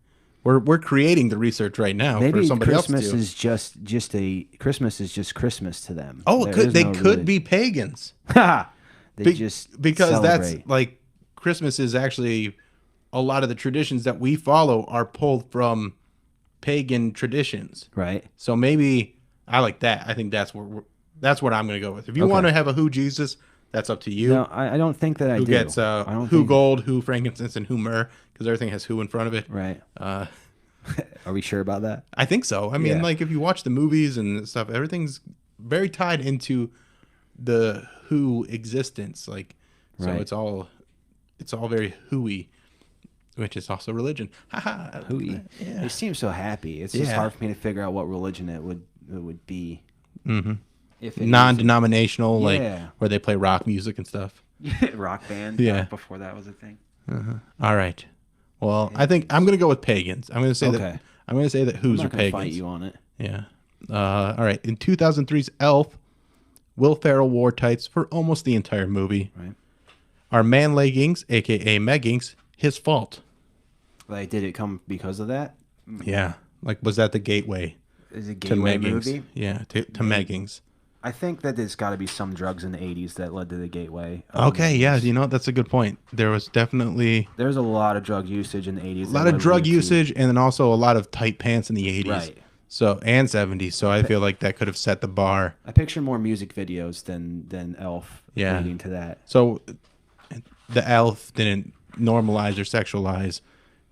S2: We're creating the research right now for
S4: Maybe
S2: somebody
S4: Christmas
S2: else to do.
S4: is just a Christmas is just Christmas to them.
S2: Oh,
S4: There is
S2: they
S4: no
S2: could be pagans.
S4: they just
S2: Because
S4: celebrate.
S2: that's like Christmas is actually a lot of the traditions that we follow are pulled from pagan traditions.
S4: right.
S2: So maybe I like that. I think that's what I'm going to go with. If you
S4: Okay.
S2: want to have a Who Jesus, that's up to you.
S4: No, I don't think that I
S2: Who
S4: do.
S2: gets
S4: I don't
S2: Who
S4: think-
S2: gold, Who frankincense, and Who myrrh, because everything has Who in front of it.
S4: Right.
S2: Uh,
S4: Are we sure about that?
S2: I think so. I mean,
S4: Yeah.
S2: like if you watch the movies and stuff, everything's very tied into the Who existence. Like, so
S4: Right.
S2: it's all very Who-y. which is also religion. Haha.
S4: Hooey.
S2: Yeah.
S4: They seem so happy. It's just
S2: Yeah.
S4: hard for me to figure out what religion it would be.
S2: Mm-hmm.
S4: If it
S2: Non-denominational,
S4: Yeah.
S2: like where they play rock music and stuff.
S4: isn't- rock band.
S2: Yeah.
S4: Before that was a thing.
S2: All right. Well, I think I'm gonna go with pagans. I'm gonna say
S4: Okay.
S2: that. I'm gonna say that
S4: I'm
S2: Who's
S4: not
S2: are
S4: gonna
S2: pagans.
S4: fight you on it.
S2: Yeah. All right. In 2003's Elf, Will Ferrell wore tights for almost the entire movie.
S4: Right.
S2: Are man leggings, aka meggings, his fault?
S4: Like, did it come because of that?
S2: Yeah. Like, was that the gateway
S4: Is it a
S2: to
S4: gateway
S2: meggings?
S4: movie?
S2: Yeah, to meggings.
S4: I think that there's got to be some drugs in the 80s that led to the gateway. of
S2: Okay, yeah,
S4: meggings.
S2: you know, that's a good point. There was definitely
S4: There's a lot of drug usage in the 80s.
S2: a lot of drug usage and then also a lot of tight pants in the 80s.
S4: Right.
S2: So, and 70s. So I feel like that could have set the bar.
S4: I picture more music videos than Elf
S2: Yeah.
S4: leading to that.
S2: So the Elf didn't normalize or sexualize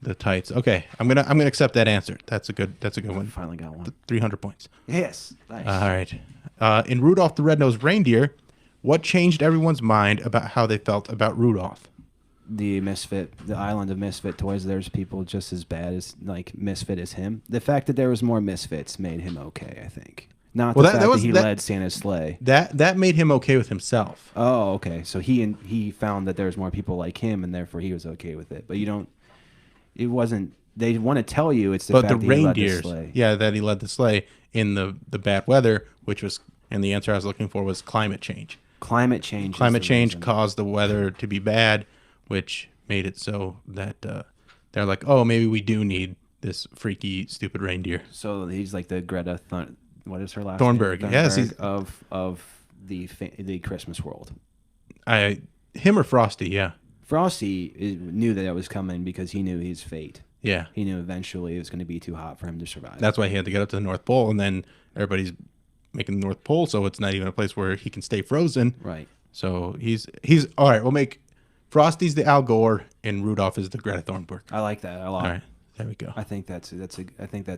S2: the tights. Okay, I'm gonna accept that answer. That's a good one.
S4: Finally got one.
S2: 300 points.
S4: Yes. Nice.
S2: All right. In Rudolph the Red-Nosed Reindeer, what changed everyone's mind about how they felt about Rudolph?
S4: The island of misfit toys, there's people just as bad as like misfit as him. The fact that there was more misfits made him okay, I think. Not
S2: Well,
S4: the
S2: that
S4: fact
S2: was-
S4: that he
S2: that-
S4: led Santa's sleigh.
S2: That made him okay with himself.
S4: Oh, okay. So he found that there's more people like him, and therefore he was okay with it. But you don't. It wasn't. They want to tell you it's the
S2: But
S4: fact
S2: the
S4: that he led the
S2: reindeers,
S4: sleigh.
S2: yeah, that he led the sleigh in the bad weather, which was, and the answer I was looking for was climate change.
S4: Climate change. is
S2: Climate
S4: the
S2: change
S4: reason.
S2: caused the weather to be bad, which made it so that they're like, oh, maybe we do need this freaky, stupid reindeer.
S4: So he's like the Greta. What is her last
S2: Thunberg.
S4: name?
S2: Yes,
S4: Thunberg
S2: he's-
S4: of the Christmas world.
S2: Him or Frosty, yeah.
S4: Frosty knew that it was coming because he knew his fate.
S2: Yeah.
S4: He knew eventually it was going to be too hot for him to survive.
S2: That's why he had to get up to the North Pole, and then everybody's making the North Pole, so it's not even a place where he can stay frozen.
S4: right.
S2: So he's all right. We'll make Frosty's the Al Gore, and Rudolph is the Greta Thunberg.
S4: I like that a lot.
S2: All right, there we go.
S4: I think that's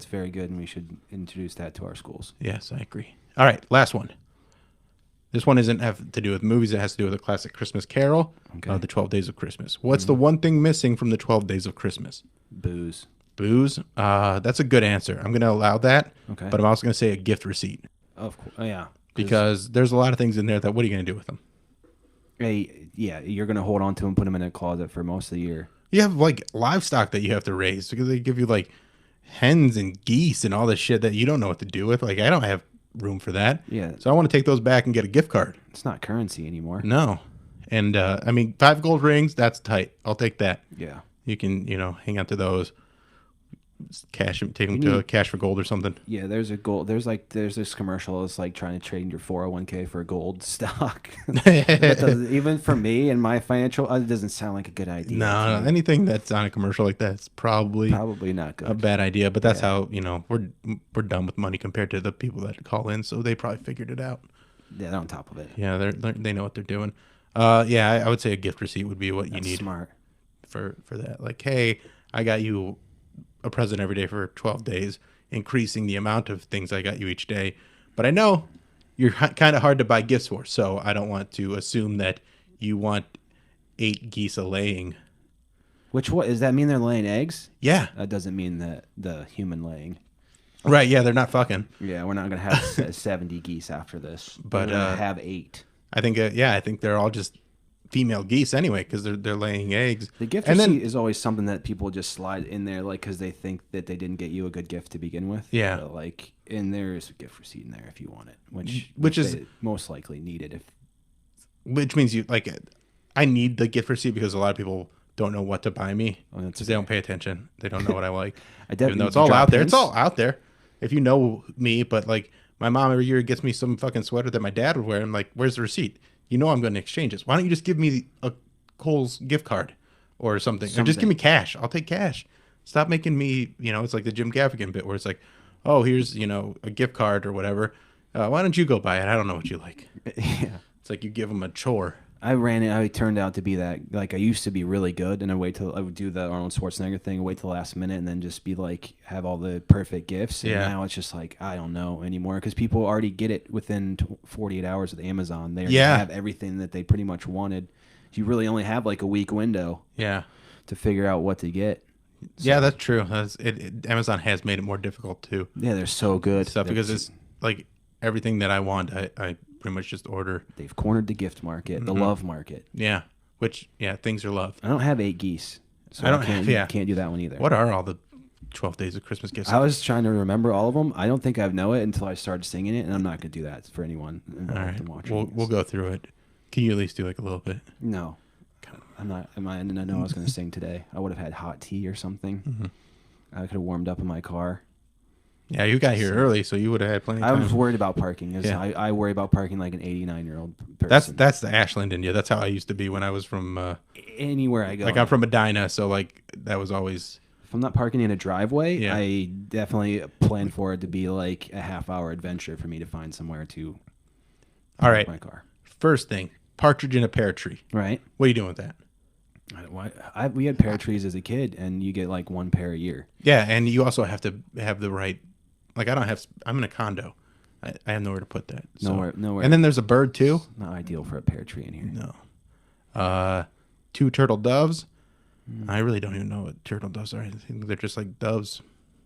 S4: very good, and we should introduce that to our schools.
S2: Yes, I agree. All right, last one. This one doesn't have to do with movies. It has to do with a classic Christmas Carol,
S4: Okay.
S2: The 12 Days of Christmas. What's the one thing missing from the 12 Days of Christmas?
S4: Booze.
S2: Booze. That's a good answer. I'm going to allow that.
S4: Okay.
S2: But I'm also going to say a gift receipt
S4: Of course. Oh, yeah.
S2: because there's a lot of things in there that what are you going to do with them?
S4: Hey, yeah, you're gonna hold on to and put them in a closet for most of the year.
S2: You have like livestock that you have to raise because they give you like hens and geese and all this shit that you don't know what to do with. Like I don't have room for that.
S4: Yeah.
S2: So I want to take those back and get a gift card.
S4: It's not currency anymore.
S2: No. And I mean 5 gold rings, that's tight. I'll take that.
S4: Yeah.
S2: You can, hang out to those. Cash them, take them to Cash for Gold or something.
S4: Yeah, there's this commercial. It's like trying to trade your 401k for a gold stock. Even for me and my financial, it doesn't sound like a good idea.
S2: No, anything that's on a commercial like that is probably
S4: not good.
S2: a bad idea. But that's how we're done with money compared to the people that call in. So they probably figured it out.
S4: Yeah, they're on top of it.
S2: Yeah, they know what they're doing. I would say a gift receipt would be what you
S4: That's
S2: need
S4: smart.
S2: for that. Like, hey, I got you a present every day for 12 days, increasing the amount of things I got you each day. But I know you're kind of hard to buy gifts for, so I don't want to assume that you want 8 geese a laying.
S4: What does that mean? They're laying eggs?
S2: Yeah,
S4: That doesn't mean that the human laying.
S2: right. Yeah, they're not fucking.
S4: Yeah, we're not gonna have 70 geese after this.
S2: But,
S4: we're gonna have 8.
S2: I think they're all just female geese anyway because they're laying eggs.
S4: The gift
S2: and
S4: receipt
S2: then
S4: is always something that people just slide in there, like because they think that they didn't get you a good gift to begin with.
S2: Yeah.
S4: So, and there is a gift receipt in there if you want it,
S2: Which is-
S4: they most likely needed.
S2: which means I need the gift receipt because a lot of people don't know what to buy me
S4: Oh, that's
S2: because they don't pay attention. They don't know what I like.
S4: I
S2: Even though it's
S4: you
S2: all
S4: drop
S2: out there. It's
S4: hints?
S2: all out there. If you know me, but like my mom every year gets me some fucking sweater that my dad would wear. I'm like, where's the receipt? You know I'm going to exchange this. Why don't you just give me a Kohl's gift card or something? Or just give me cash. I'll take cash. Stop making me, it's like the Jim Gaffigan bit where it's like, oh, here's, a gift card or whatever. Why don't you go buy it? I don't know what you like.
S4: Yeah.
S2: It's like you give them a chore.
S4: I turned out to be that, like, I used to be really good, and I would do the Arnold Schwarzenegger thing, wait till the last minute, and then just be like, have all the perfect gifts. And
S2: Yeah.
S4: now it's just like, I don't know anymore, because people already get it within 48 hours with Amazon. They already
S2: Yeah.
S4: have everything that they pretty much wanted. You really only have like a week window.
S2: Yeah.
S4: to figure out what to get.
S2: Yeah, that's true. Amazon has made it more difficult too.
S4: Yeah, they're so good.
S2: Stuff because it's like everything that I want, I pretty much just order.
S4: They've cornered the gift market, the love market.
S2: Yeah, things are love.
S4: I don't have 8 geese, so can't do that one either.
S2: What are all the 12 Days of Christmas gifts?
S4: I was trying to remember all of them. I don't think I know it until I started singing it, and I'm not going to do that for anyone involved in watching.
S2: We'll go through it. Can you at least do like a little bit?
S4: No. I'm not. I didn't know I was going to sing today. I would have had hot tea or something. Mm-hmm. I could have warmed up in my car.
S2: Yeah, you got here early, so you would have had plenty of time.
S4: I was worried about parking.
S2: Yeah.
S4: I worry about parking like an 89-year-old person.
S2: That's the Ashland in you. That's how I used to be when I was from...
S4: anywhere I go.
S2: Like, I'm from Medina, so, like, that was always...
S4: If I'm not parking in a driveway, I definitely plan for it to be, like, a half-hour adventure for me to find somewhere to park my car.
S2: First thing, partridge in a pear tree.
S4: Right.
S2: What are you doing with that?
S4: We had pear trees as a kid, and you get, like, 1 pear a year.
S2: Yeah, and you also have to have the right... Like, I'm in a condo. I have nowhere to put that. So.
S4: Nowhere.
S2: And then there's a bird, too.
S4: Not ideal for a pear tree in here.
S2: No. 2 turtle doves. I really don't even know what turtle doves are. I think they're just like doves.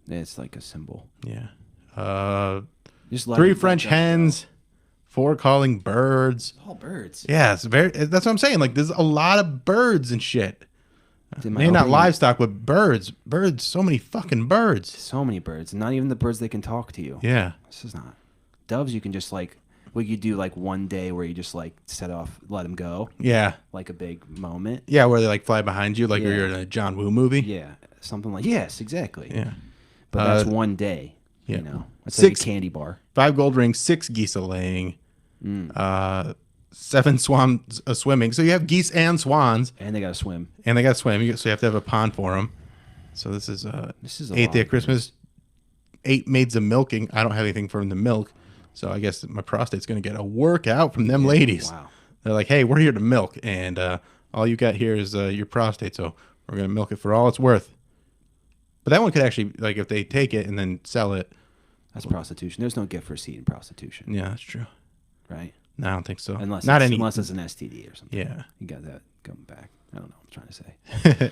S4: It's like a symbol.
S2: Yeah.
S4: Just
S2: 3 French hens. 4 calling birds.
S4: All birds.
S2: Yeah, that's what I'm saying. Like, there's a lot of birds and shit. Maybe not livestock, but birds. Birds, so many fucking birds.
S4: So many birds. Not even the birds that can talk to you.
S2: Yeah.
S4: This is not. Doves, you can just like, you do like one day where you just like set off, let them go.
S2: Yeah.
S4: Like a big moment.
S2: Yeah, where they like fly behind you like you're in a John Woo movie.
S4: Yeah. Something like, yes, exactly.
S2: Yeah.
S4: But that's one day.
S2: Yeah.
S4: You know, it's
S2: 6
S4: like a candy bar.
S2: 5 gold rings, 6 geese a laying. 7 swans swimming. So you have geese and swans.
S4: And they got to swim.
S2: So you have to have a pond for them. So this is 8th day of Christmas. 8 maids of milking. I don't have anything for them to milk. So I guess my prostate's going to get a workout from them ladies.
S4: Wow.
S2: They're like, hey, we're here to milk. And all you got here is your prostate. So we're going to milk it for all it's worth. But that one could actually, like, if they take it and then sell it.
S4: That's prostitution. There's no gift receipt in prostitution.
S2: Yeah, that's true.
S4: Right?
S2: No, I don't think so.
S4: Unless it's an STD or something.
S2: Yeah.
S4: You got that coming back. I don't know what I'm trying to say.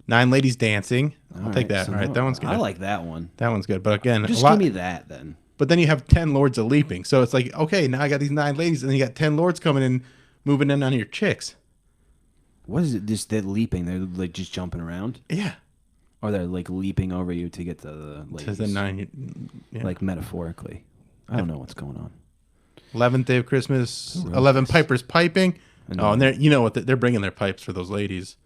S2: 9 ladies dancing. I'll take that.
S4: So
S2: all right, that one's good.
S4: I like that one.
S2: That one's good. But again,
S4: just give me that then.
S2: But then you have 10 lords of leaping. So it's like, okay, now I got these 9 ladies, and then you got 10 lords coming in, moving in on your chicks.
S4: What is it? Just they're leaping. They're like just jumping around.
S2: Yeah.
S4: Or they're like leaping over you to get to the ladies.
S2: To the 9. Yeah.
S4: Like metaphorically. I don't know what's going on.
S2: 11th day of Christmas. 11 pipers piping. Oh, and they're bringing their pipes for those ladies.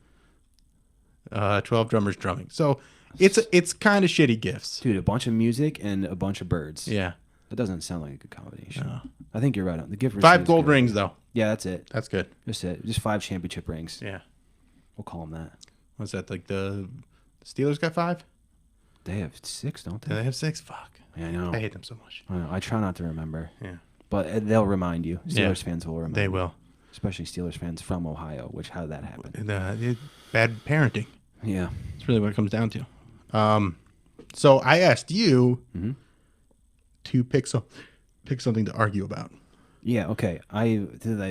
S2: 12 drummers drumming. So it's kind of shitty gifts.
S4: Dude, a bunch of music and a bunch of birds.
S2: Yeah.
S4: That doesn't sound like a good combination. No. I think you're right on the gift.
S2: 5 gold rings though.
S4: Yeah, that's it.
S2: That's good.
S4: Just it. Just 5 championship rings.
S2: Yeah.
S4: We'll call them that.
S2: What's that? Like the Steelers got 5?
S4: They have 6, don't they?
S2: Do they have 6? Fuck.
S4: Yeah, I know.
S2: I hate them so much.
S4: I know. I try not to remember.
S2: Yeah.
S4: But they'll remind you. Steelers fans will remind you.
S2: They will.
S4: Especially Steelers fans from Ohio, how did that happen?
S2: Bad parenting.
S4: Yeah.
S2: That's really what it comes down to. So I asked you to pick something to argue about.
S4: Yeah, okay. I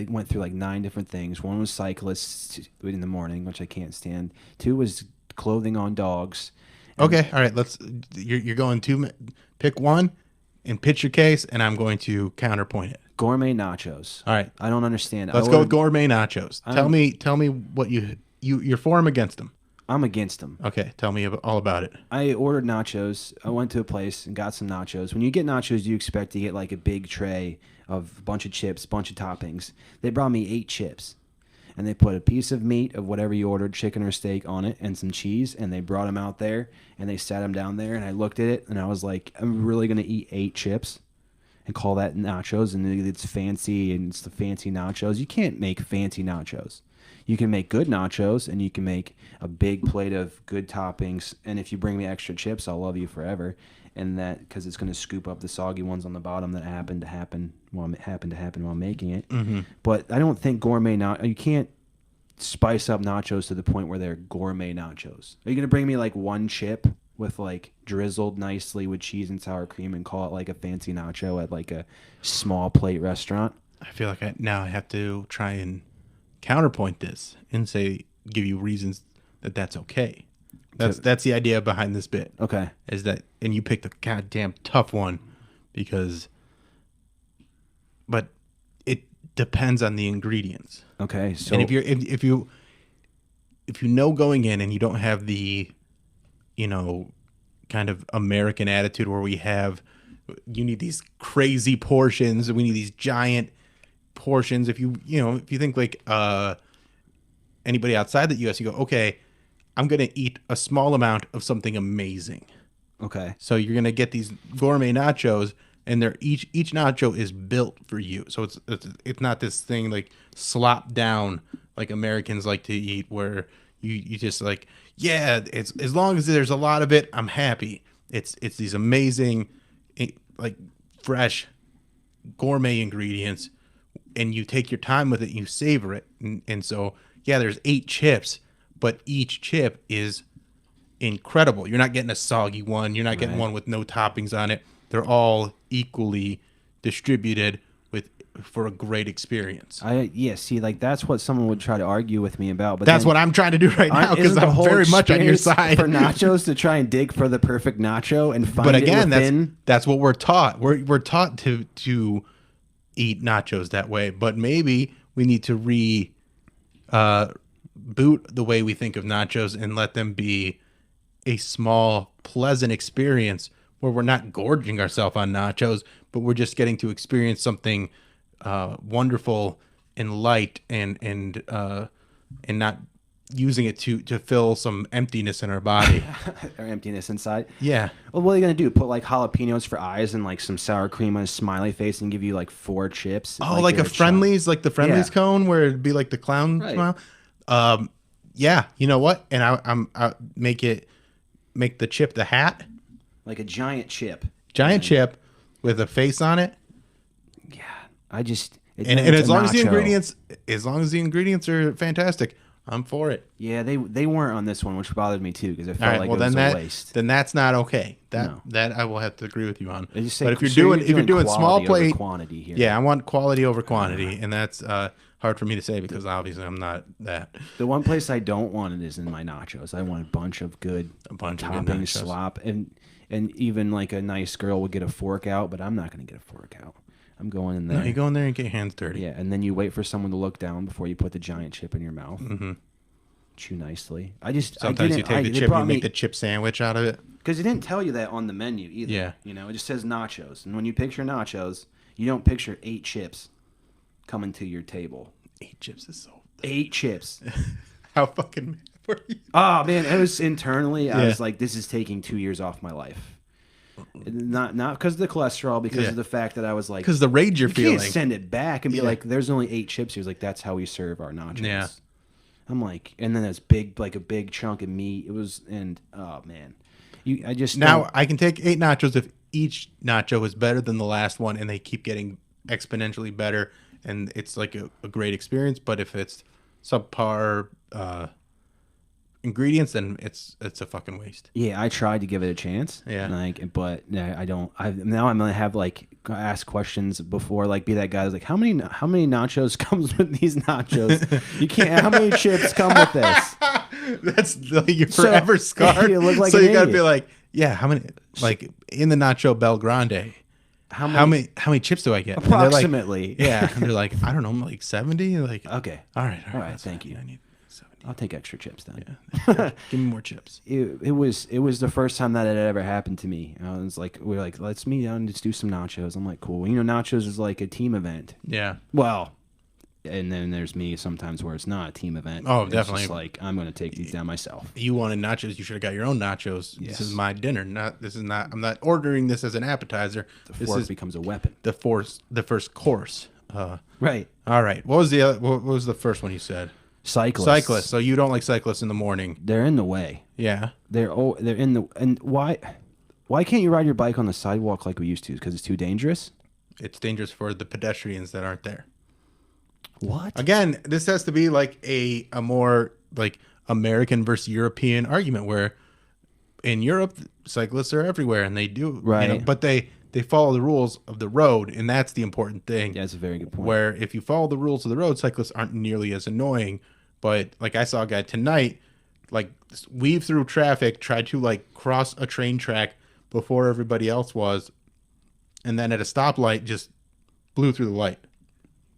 S4: went through like 9 different things. 1 was cyclists in the morning, which I can't stand. 2 was clothing on dogs.
S2: Okay, all right. You're going to pick 1 and pitch your case, and I'm going to counterpoint it.
S4: Gourmet nachos.
S2: All right.
S4: I don't understand.
S2: Let's go with gourmet nachos. Tell me what you're for them, against them.
S4: I'm against them.
S2: Okay, tell me all about it.
S4: I ordered nachos. I went to a place and got some nachos. When you get nachos, you expect to get like a big tray of a bunch of chips, bunch of toppings. They brought me 8 chips. And they put a piece of meat of whatever you ordered, chicken or steak, on it, and some cheese, and they brought them out there, and they sat them down there, and I looked at it, and I was like, I'm really going to eat 8 chips and call that nachos, and it's fancy, and it's the fancy nachos. You can't make fancy nachos. You can make good nachos, and you can make a big plate of good toppings, and if you bring me extra chips, I'll love you forever, and that, because it's going to scoop up the soggy ones on the bottom that happened to happen while making it. Mm-hmm. But I don't think you can't spice up nachos to the point where they're gourmet nachos. Are you going to bring me like 1 chip with like drizzled nicely with cheese and sour cream and call it like a fancy nacho at like a small plate restaurant?
S2: I feel like I have to try and counterpoint this and give you reasons that's okay. That's the idea behind this bit.
S4: Okay.
S2: Is that, and you picked a goddamn tough one but it depends on the ingredients.
S4: Okay. So
S2: And if you know going in and you don't have the, kind of American attitude where you need these crazy portions, we need these giant portions. If you think like anybody outside the U.S., you go, okay, I'm gonna eat a small amount of something amazing.
S4: okay.
S2: So you're gonna get these gourmet nachos, and they're each nacho is built for you. So it's not this thing like slop down like Americans like to eat, where you just like, yeah, it's as long as there's a lot of it, I'm happy. It's these amazing, like fresh gourmet ingredients, and you take your time with it, and you savor it, and so yeah, there's 8 chips, but each chip is incredible. You're not getting a soggy one. You're not getting one with no toppings on it. They're all equally distributed for a great experience.
S4: See, like that's what someone would try to argue with me about. But
S2: that's what I'm trying to do right now, because I'm very much on your side.
S4: For nachos, to try and dig for the perfect nacho and find
S2: but again,
S4: it within.
S2: that's what we're taught. We're taught to eat nachos that way. But maybe we need to boot the way we think of nachos and let them be a small, pleasant experience where we're not gorging ourselves on nachos, but we're just getting to experience something wonderful and light, and not using it to fill some emptiness in our body.
S4: Or emptiness inside.
S2: Yeah.
S4: Well, what are you gonna do? Put like jalapenos for eyes and like some sour cream on a smiley face and give you like 4 chips?
S2: Oh, like a Friendlies, like the Friendlies cone where it'd be like the clown smile. Yeah. You know what? And I make the chip the hat.
S4: Like a giant chip.
S2: Chip with a face on it.
S4: Yeah. And
S2: as long as the ingredients are fantastic, I'm for it.
S4: Yeah, they weren't on this one, which bothered me too, because I felt like it was a waste.
S2: Then that's not okay. That I will have to agree with you on.
S4: But
S2: if you're doing small plate
S4: quantity here.
S2: Yeah, I want quality over quantity, and that's hard for me to say because obviously I'm not that.
S4: The one place I don't want it is in my nachos. I want a bunch of good toppings, slop, and even like a nice girl would get a fork out, but I'm not going to get a fork out. I'm going in there.
S2: No, you go in there and get your hands dirty.
S4: Yeah, and then you wait for someone to look down before you put the giant chip in your mouth.
S2: Mm-hmm.
S4: Chew nicely.
S2: Sometimes you take the chip and you make the chip sandwich out of it.
S4: Because it didn't tell you that on the menu either.
S2: Yeah.
S4: It just says nachos. And when you picture nachos, you don't picture 8 chips coming to your table.
S2: 8 chips is so...
S4: 8 chips.
S2: How fucking mad were you?
S4: Oh, man. It was internally, I was like, this is taking 2 years off my life. Not because of the cholesterol, because of the fact that I was like...
S2: Because the rage you're feeling.
S4: You can't send it back and be like, there's only 8 chips. He was like, that's how we serve our nachos.
S2: Yeah.
S4: I'm like, and then it's big, like a big chunk of meat. It was, and oh man,
S2: I can take 8 nachos if each nacho is better than the last one, and they keep getting exponentially better, and it's like a great experience. But if it's subpar ingredients, then it's a fucking waste.
S4: Yeah, I tried to give it a chance.
S2: Yeah,
S4: but I don't. Now I'm gonna have like ask questions before, like be that guy who's like, how many nachos comes with these nachos? You can't. How many chips come with this?
S2: That's like you're forever scarred.
S4: You look like
S2: so
S4: an
S2: you gotta
S4: idiot.
S2: be like, yeah, how many? Like in the Nacho Bel Grande. How many chips do I get?
S4: Approximately.
S2: And yeah, and they're like, I don't know, like 70. Like,
S4: okay,
S2: all right,
S4: thank you.
S2: I need 70.
S4: I'll take extra chips then.
S2: Yeah. Give me more chips.
S4: It was the first time that had ever happened to me. I was like, we're like, let's meet down and just do some nachos. I'm like, cool. Nachos is like a team event.
S2: Yeah.
S4: Well, and then there's me sometimes where it's not a team event.
S2: Oh,
S4: it's
S2: definitely.
S4: Just like I'm going to take these down myself.
S2: You wanted nachos, you should have got your own nachos.
S4: Yes.
S2: This is my dinner. I'm not ordering this as an appetizer.
S4: The fork becomes a weapon.
S2: The first course.
S4: Right.
S2: All right. What was the first one you said?
S4: Cyclists.
S2: So you don't like cyclists in the morning?
S4: They're in the way.
S2: Yeah.
S4: They're in the, and why can't you ride your bike on the sidewalk like we used to? Because it's too dangerous.
S2: It's dangerous for the pedestrians that aren't there.
S4: What?
S2: Again, this has to be like a more like American versus European argument, where in Europe cyclists are everywhere and they do
S4: right,
S2: but they follow the rules of the road, and that's the important thing.
S4: Yeah, that's a very good point.
S2: Where if you follow the rules of the road, cyclists aren't nearly as annoying. But like I saw a guy tonight like weave through traffic, tried to like cross a train track before everybody else was, and then at a stoplight just blew through the light.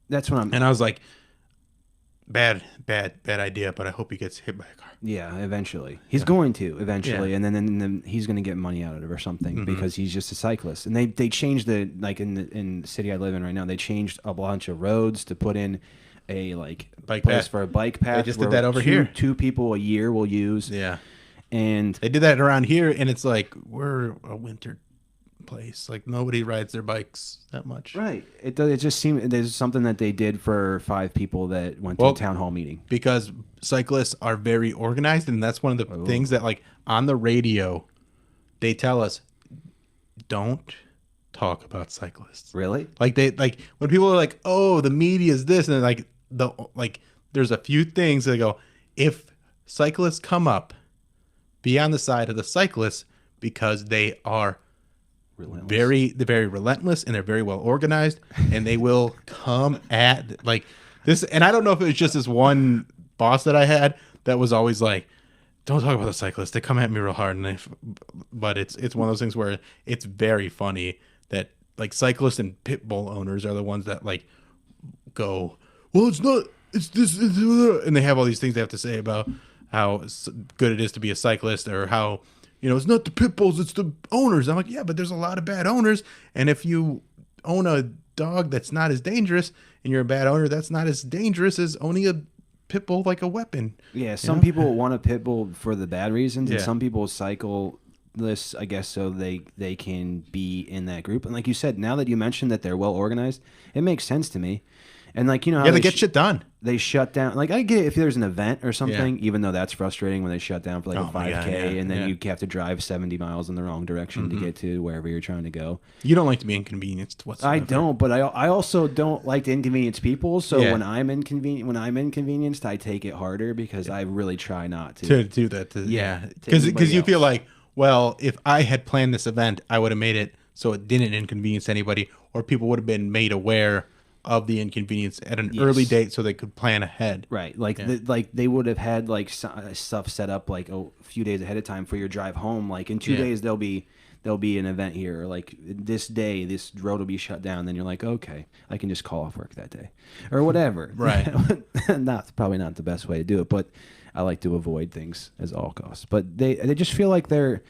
S4: That's what I'm.
S2: And I was like, bad idea. But I hope he gets hit by a car.
S4: Yeah, eventually he's going to eventually, and then he's going to get money out of it or something because he's just a cyclist. And they changed the like in the city I live in right now. They changed a bunch of roads to put in a like
S2: Bike
S4: place
S2: path.
S4: for a bike path.
S2: They just did
S4: where
S2: that over here.
S4: 2 people a year will use.
S2: Yeah,
S4: and
S2: they did that around here, and it's like we're a winter place. Like nobody rides their bikes that much.
S4: right. It does. It just seemed there's something that they did for 5 people that went to a town hall meeting.
S2: Because cyclists are very organized, and that's one of the things that like on the radio they tell us, don't talk about cyclists.
S4: Really?
S2: Like they like when people are like, oh, the media is this, and like there's a few things that go, if cyclists come up, be on the side of the cyclists because they are
S4: Relentless.
S2: they're very relentless, and they're very well organized, and they will come at like this. And I don't know if it was just this one boss that I had that was always like, don't talk about the cyclists. They come at me real hard, and but it's one of those things where it's very funny that like cyclists and pit bull owners are the ones that like go, well, it's not, it's this, and they have all these things they have to say about how good it is to be a cyclist, or how, you know, it's not the pit bulls, it's the owners. I'm like, yeah, but there's a lot of bad owners. And if you own a dog that's not as dangerous and you're a bad owner, that's not as dangerous as owning a pit bull like a weapon.
S4: Yeah, some people want a pit bull for the bad reasons, and
S2: Yeah.
S4: some people cycle this, I guess, so they can be in that group. And like you said, now that you mentioned that they're well organized, it makes sense to me. And like, you know, how
S2: Yeah, they get shit done.
S4: They shut down. Like, I get it if there's an event or something, even though that's frustrating when they shut down for like a 5K,
S2: my God,
S4: and then
S2: yeah.
S4: you have to drive 70 miles in the wrong direction to get to wherever you're trying to go.
S2: You don't like to be inconvenienced whatsoever.
S4: I don't, but I also don't like to inconvenience people. So
S2: Yeah.
S4: when I'm inconvenienced, I take it harder because I really try not to.
S2: to do that.
S4: Yeah, to
S2: Because
S4: anybody
S2: you feel
S4: else.
S2: like, well, if I had planned this event, I would have made it so it didn't inconvenience anybody, or people would have been made aware of the inconvenience at an early date so they could plan ahead.
S4: Right, like they would have had like stuff set up like a few days ahead of time for your drive home. Like in 2 days there'll be an event here. Or like this day, this road will be shut down. Then you're like, okay, I can just call off work that day, or whatever.
S2: Right.
S4: Probably not the best way to do it, but I like to avoid things at all costs. But they just feel like they're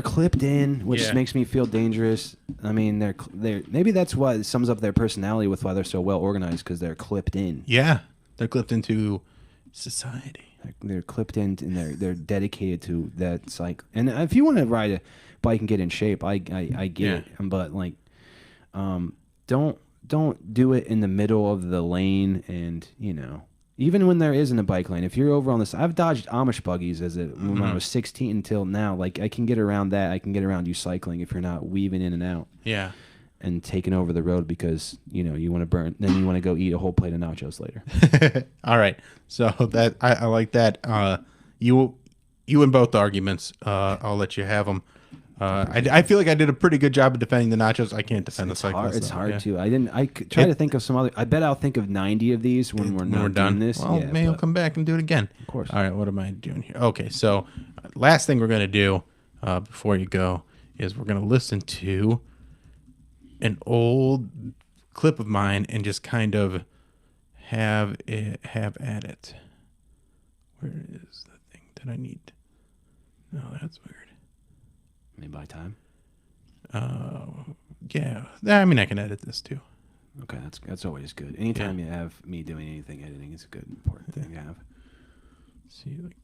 S4: clipped in, which makes me feel dangerous. I mean, they're maybe that's why it sums up their personality with why they're so well organized, because they're clipped in.
S2: Yeah, they're clipped into society.
S4: They're clipped in, and they're dedicated to that cycle. And if you want to ride a bike and get in shape, I get it. But like, don't do it in the middle of the lane, and you know. Even when there isn't a bike lane, if you're over on this, I've dodged Amish buggies when I was 16 until now. Like, I can get around that. I can get around you cycling if you're not weaving in and out.
S2: Yeah.
S4: And taking over the road because, you know, you want to burn. Then you want to go eat a whole plate of nachos later.
S2: All right. So that I like that. You in both arguments. I'll let you have them. I feel like I did a pretty good job of defending the nachos. I can't defend the cyclists.
S4: It's hard to. I try to think of some other. I bet I'll think of 90 of these when we're done this.
S2: Well, maybe I'll come back and do it again.
S4: Of course.
S2: All right. What am I doing here? Okay. So last thing we're gonna do before you go is we're gonna listen to an old clip of mine and just kind of have at it. Where is the thing that I need? No, that's weird.
S4: Maybe by time.
S2: Yeah. I mean, I can edit this too.
S4: Okay, that's always good. Anytime you have me doing anything editing, it's a good important thing to have.
S2: See, like,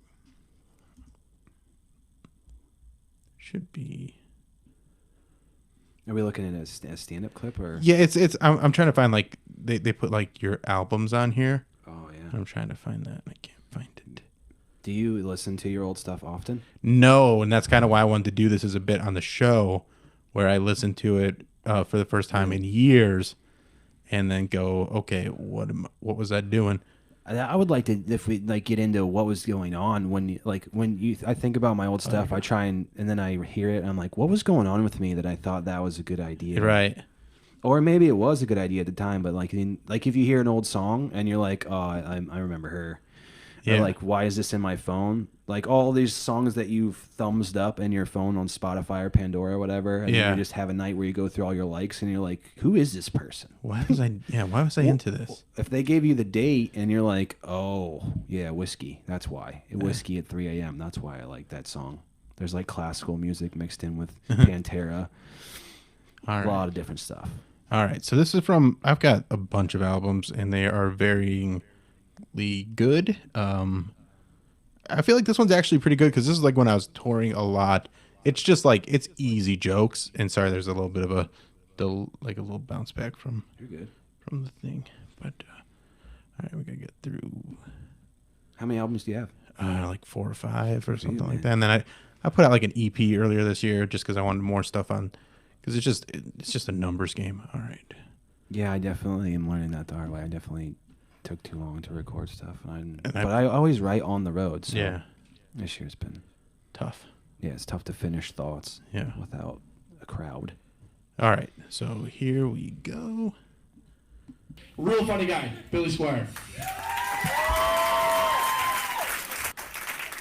S2: should be.
S4: Are we looking at a stand-up clip or?
S2: Yeah, it's. I'm trying to find like they put like your albums on here.
S4: Oh yeah.
S2: I'm trying to find that. I can't find it.
S4: Do you listen to your old stuff often?
S2: No, and that's kind of why I wanted to do this as a bit on the show, where I listen to it for the first time in years, and then go, okay, what was I doing?
S4: I would like to, if we like get into what was going on when I think about my old stuff, I try and then I hear it, and I'm like, what was going on with me that I thought that was a good idea?
S2: Right.
S4: Or maybe it was a good idea at the time, but like if you hear an old song and you're like, oh, I remember her. Or
S2: Yeah.
S4: like, why is this in my phone? Like all these songs that you've thumbs up in your phone on Spotify or Pandora or whatever, and then
S2: Yeah.
S4: you just have a night where you go through all your likes and you're like, who is this person?
S2: Why was I into this?
S4: If they gave you the date and you're like, oh yeah, whiskey, that's why. Whiskey at 3 a.m. That's why I like that song. There's like classical music mixed in with Pantera,
S2: All
S4: a
S2: right.
S4: lot of different stuff.
S2: All right. So this is from, I've got a bunch of albums and they are varyingly good. I feel like this one's actually pretty good because this is like when I was touring a lot. It's just like, it's easy jokes. And sorry, there's a little bit of a little bounce back from
S4: You're good.
S2: the thing. But all right, we gotta get through
S4: How many albums do you have?
S2: like 4 or 5 or something like
S4: man.
S2: that. And then I put out like an EP earlier this year just because I wanted more stuff on, because it's just a numbers game. All right.
S4: Yeah, I definitely am learning that the hard way. I definitely took too long to record stuff, but
S2: I
S4: I always write on the road. So
S2: Yeah.
S4: this year's been
S2: Tough.
S4: it's tough to finish thoughts
S2: Yeah.
S4: without a crowd.
S2: All right. So here we go.
S5: Real funny guy, Billy Squire.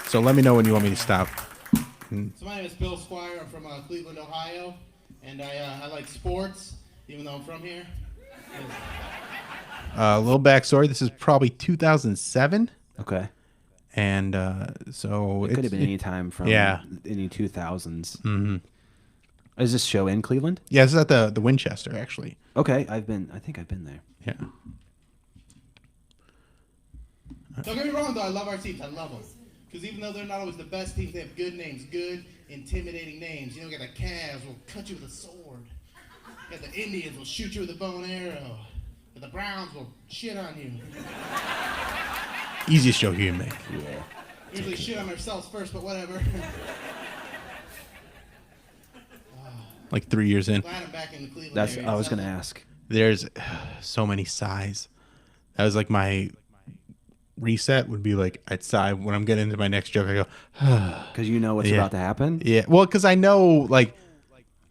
S2: So let me know when you want me to stop.
S5: So my name is Bill Squire. I'm from Cleveland, Ohio, and I like sports, even though I'm from here.
S2: A little backstory. This is probably 2007.
S4: Okay,
S2: And so
S4: it could have been any time from any 2000s.
S2: Mm-hmm.
S4: Is this show in Cleveland?
S2: Yeah, this is at the Winchester, actually.
S4: Okay, I think I've been there.
S2: Yeah.
S5: Don't get me wrong, though. I love our teams. I love them. Because even though they're not always the best teams, they have good names. Good, intimidating names. You know, we got the Cavs will cut you with a sword. You got the Indians will shoot you with a bow and arrow. And the Browns will shit on you.
S2: Easiest show you can make.
S4: Yeah.
S5: Usually shit on ourselves first, but whatever.
S2: Like 3 years in.
S5: Glad I'm back in the Cleveland
S4: That's
S5: area.
S4: I was gonna ask.
S2: There's so many sighs. That was like my reset would be like, I'd sigh when I'm getting into my next joke. I go,
S4: Because you know what's
S2: Yeah.
S4: about to happen.
S2: yeah. Well, because I know, like,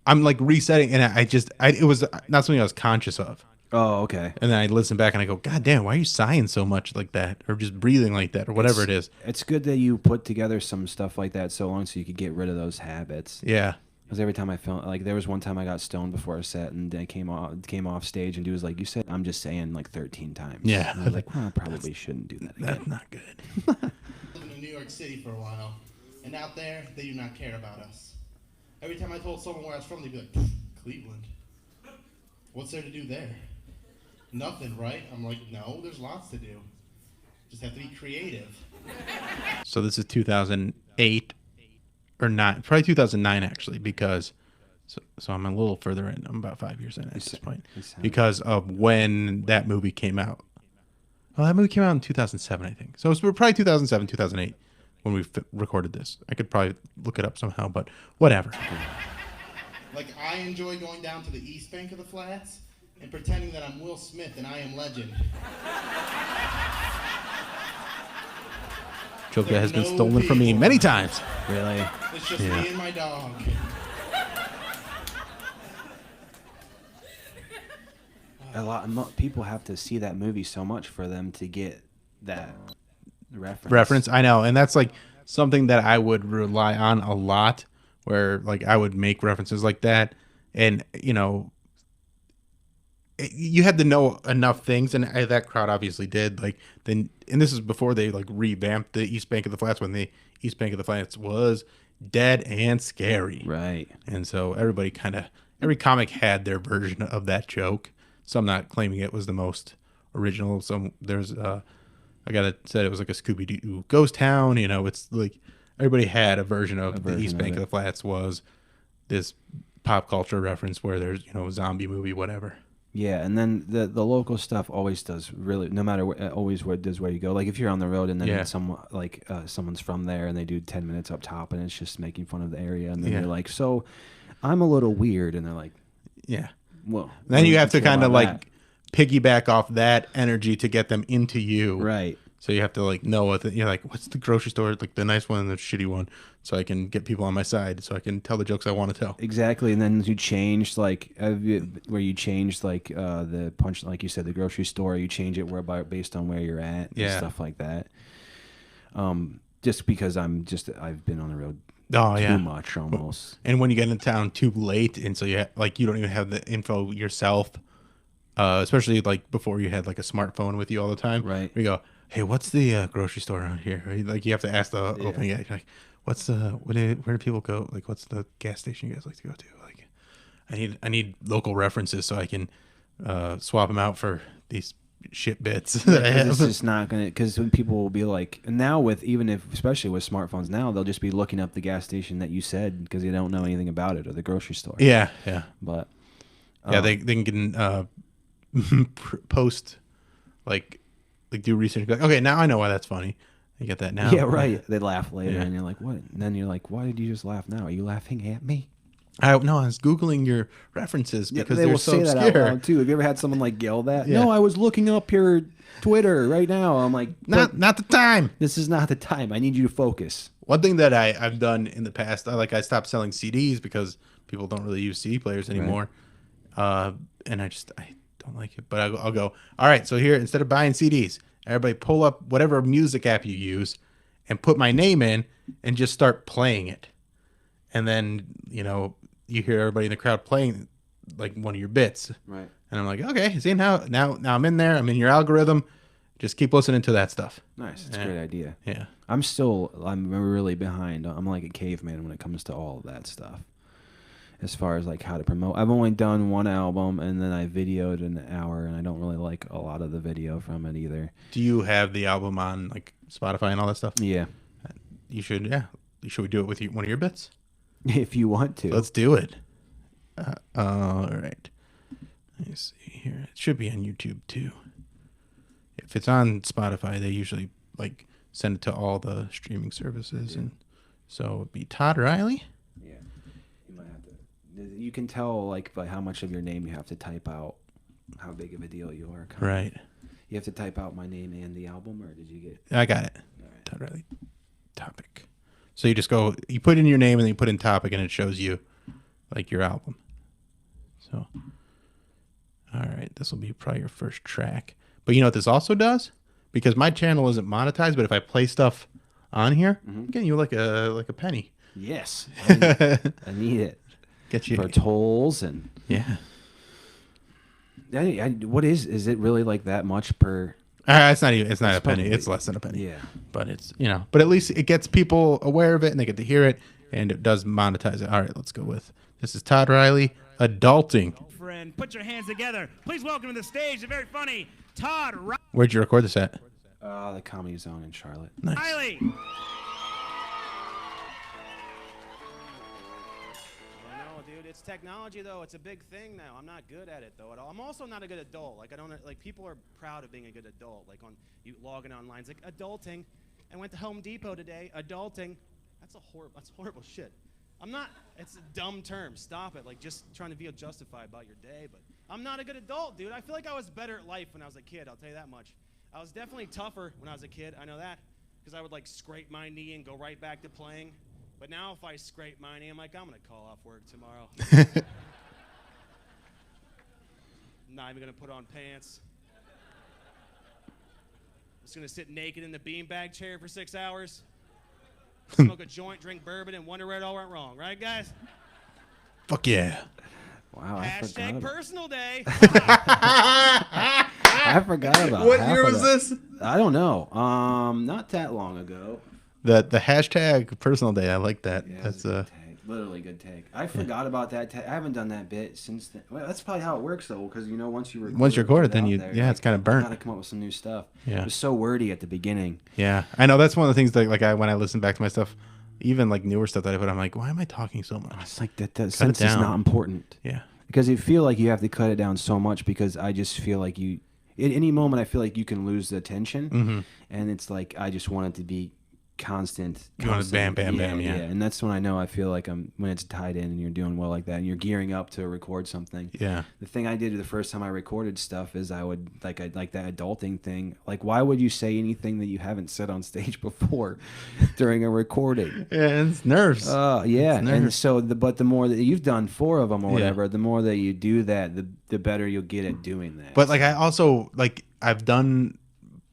S2: I'm like resetting, and it was not something I was conscious of.
S4: Oh, okay.
S2: And then I listen back and I go, God damn, why are you sighing so much like that? Or just breathing like that, or whatever it is.
S4: It's good that you put together some stuff like that so long so you could get rid of those habits.
S2: Yeah.
S4: Because every time I felt like there was one time I got stoned before a set and I came off stage and dude was like, "You said I'm just saying like 13 times."
S2: Yeah.
S4: And I was like, well, I probably shouldn't do that again.
S2: That's not good.
S5: Living in New York City for a while, and out there, they do not care about us. Every time I told someone where I was from, they'd be like, Cleveland. What's there to do there? Nothing, right? I'm like, no, there's lots to do. Just have to be creative.
S2: So this is 2008 or 9, probably 2009 actually, because so I'm a little further in. I'm about 5 years in at this point because of when that movie came out. Well, that movie came out in 2007, I think. So it's probably 2007, 2008 when we recorded this. I could probably look it up somehow, but whatever.
S5: Like, I enjoy going down to the east bank of the flats and pretending that I'm Will Smith and I Am Legend.
S2: Joke that has been
S5: No
S2: stolen from me
S5: people.
S2: many times.
S4: Really?
S5: It's just
S2: Yeah.
S5: me and my dog.
S4: People have to see that movie so much for them to get that
S2: Reference, I know, and that's like something that I would rely on a lot, where like I would make references like that, and you know, you had to know enough things, and that crowd obviously did. Like then, and this is before they like revamped the East Bank of the Flats, when the East Bank of the Flats was dead and scary,
S4: Right.
S2: and so every comic had their version of that joke. Some not claiming it was the most original. Some there's a guy that said it was like a Scooby-Doo ghost town. You know, it's like everybody had a version of the East Bank of the Flats was this pop culture reference where there's, you know, zombie movie, whatever.
S4: Yeah, and then the local stuff always does really, no matter what, always where does where you go. Like if you're on the road and then
S2: Yeah.
S4: someone's from there and they do 10 minutes up top and it's just making fun of the area, and then
S2: Yeah.
S4: you're like, so I'm a little weird, and they're like,
S2: Yeah.
S4: well,
S2: Then you have to
S4: feel
S2: kind of
S4: about
S2: like piggyback off that energy to get them into you.
S4: that? Right.
S2: So you have to like know what you're like, what's the grocery store, like the nice one and the shitty one, so I can get people on my side, so I can tell the jokes I want to tell.
S4: Exactly, and then you changed where you changed the punch, like you said, the grocery store. You change it based on where you're at, and
S2: Yeah.
S4: stuff like that. Just because I've been on the road
S2: Oh yeah.
S4: too much almost.
S2: And when you get into town too late, and so you you don't even have the info yourself, especially like before you had like a smartphone with you all the time.
S4: Right.
S2: We go, hey, what's the grocery store around here? Right? Like you have to ask the opening guy, like, what's the where do people go? Like, what's the gas station you guys like to go to? Like, I need local references so I can swap them out for these shit bits that I have.
S4: It's just not gonna, because when people will be like, and now with especially with smartphones now, they'll just be looking up the gas station that you said because they don't know anything about it, or the grocery store.
S2: Yeah.
S4: But
S2: Yeah, they can post like do research. Like, okay, now I know why that's funny. You get that now.
S4: yeah, right. They laugh later,
S2: Yeah.
S4: and you're like, what? And then you're like, why did you just laugh now? Are you laughing at me?
S2: I was Googling your references because
S4: they
S2: they're
S4: will
S2: so
S4: say
S2: obscure.
S4: that out loud too. Have you ever had someone like yell that?
S2: Yeah.
S4: No, I was looking up your Twitter right now. I'm like,
S2: Not the time.
S4: this is not the time. I need you to focus.
S2: One thing that I've done in the past, I stopped selling CDs because people don't really use CD players anymore, and I don't like it. But I'll go, all right, so here, instead of buying CDs, everybody pull up whatever music app you use and put my name in and just start playing it, and then you hear everybody in the crowd playing like one of your bits,
S4: Right.
S2: and I'm like, okay, see now I'm in there, I'm in your algorithm, just keep listening to that stuff.
S4: Nice. It's a great idea.
S2: Yeah.
S4: I'm really behind. I'm like a caveman when it comes to all of that stuff. As far as like how to promote, I've only done one album, and then I videoed an hour, and I don't really like a lot of the video from it either.
S2: Do you have the album on like Spotify and all that stuff?
S4: Yeah.
S2: You should, yeah. Should we do it with one of your bits?
S4: If you want to.
S2: Let's do it. All right. Let me see here. It should be on YouTube too. If it's on Spotify, they usually like send it to all the streaming services, and so it'd be Todd Riley.
S4: Yeah. You might have to. You can tell like by how much of your name you have to type out, how big of a deal you are.
S2: Right.
S4: You have to type out my name and the album, or did you get?
S2: I got it.
S4: All right.
S2: Todd Riley. Topic. So you just go, you put in your name and then you put in topic, and it shows you like your album. So, all right, this will be probably your first track. But you know what this also does? Because my channel isn't monetized, but if I play stuff on here, I'm getting you like a penny.
S4: Yes. I need it.
S2: Get you
S4: For tolls and
S2: yeah.
S4: what is it really like that much per?
S2: It's not a penny.
S4: probably-
S2: It's less than a penny.
S4: Yeah.
S2: But it's but at least it gets people aware of it and they get to hear it, and it does monetize it. All right, let's go with this is Todd Riley, Adulting.
S6: Friend, put your hands together. Please welcome to the stage the very funny Todd
S2: Where'd you record this at?
S4: The Comedy Zone in Charlotte.
S2: Nice.
S6: Riley.
S7: I know, dude. It's technology, though. It's a big thing now. I'm not good at it, though, at all. I'm also not a good adult. Like, I don't like. People are proud of being a good adult. Like on you logging online, it's like adulting. I went to Home Depot today. Adulting. That's horrible shit. I'm not. It's a dumb term. Stop it. Like just trying to feel justified about your day, but I'm not a good adult, dude. I feel like I was better at life when I was a kid. I'll tell you that much. I was definitely tougher when I was a kid. I know that because I would like scrape my knee and go right back to playing. But now if I scrape my knee, I'm like, I'm going to call off work tomorrow. Not even going to put on pants. Just going to sit naked in the beanbag chair for 6 hours. Smoke a joint, drink bourbon, and wonder where it all went wrong. Right, guys?
S2: Fuck yeah.
S4: Wow.
S7: Hashtag personal day.
S4: I forgot about.
S2: What
S4: half
S2: year
S4: of
S2: was
S4: that.
S2: this?
S4: I don't know. Not that long ago.
S2: The hashtag personal day. I like that.
S4: Yeah,
S2: That's
S4: it was a good tag. Literally good take. I forgot about that. I haven't done that bit since then. Well, that's probably how it works though, because once you record
S2: it, then it's kind of burnt.
S4: Gotta come up with some new stuff.
S2: Yeah.
S4: It was so wordy at the beginning.
S2: Yeah, I know. That's one of the things that when I listen back to my stuff, even like newer stuff that I put, I'm like, why am I talking so much?
S4: It's like that sense is
S2: down.
S4: not important.
S2: Yeah.
S4: Because you feel like you have to cut it down so much, because I just feel like at any moment I feel like you can lose the attention, and it's like I just want it to be constant.
S2: You want it bam, bam, bam, yeah.
S4: And that's when I know I feel like when it's tied in and you're doing well like that and you're gearing up to record something.
S2: Yeah.
S4: The thing I did the first time I recorded stuff is I like that adulting thing. Like, why would you say anything that you haven't said on stage before during a recording?
S2: Yeah, it's nerves.
S4: Yeah.
S2: It's nerves.
S4: And so but the more that you've done 4 of them or whatever, the more that you do that, the better you'll get at doing that.
S2: But like I also I've done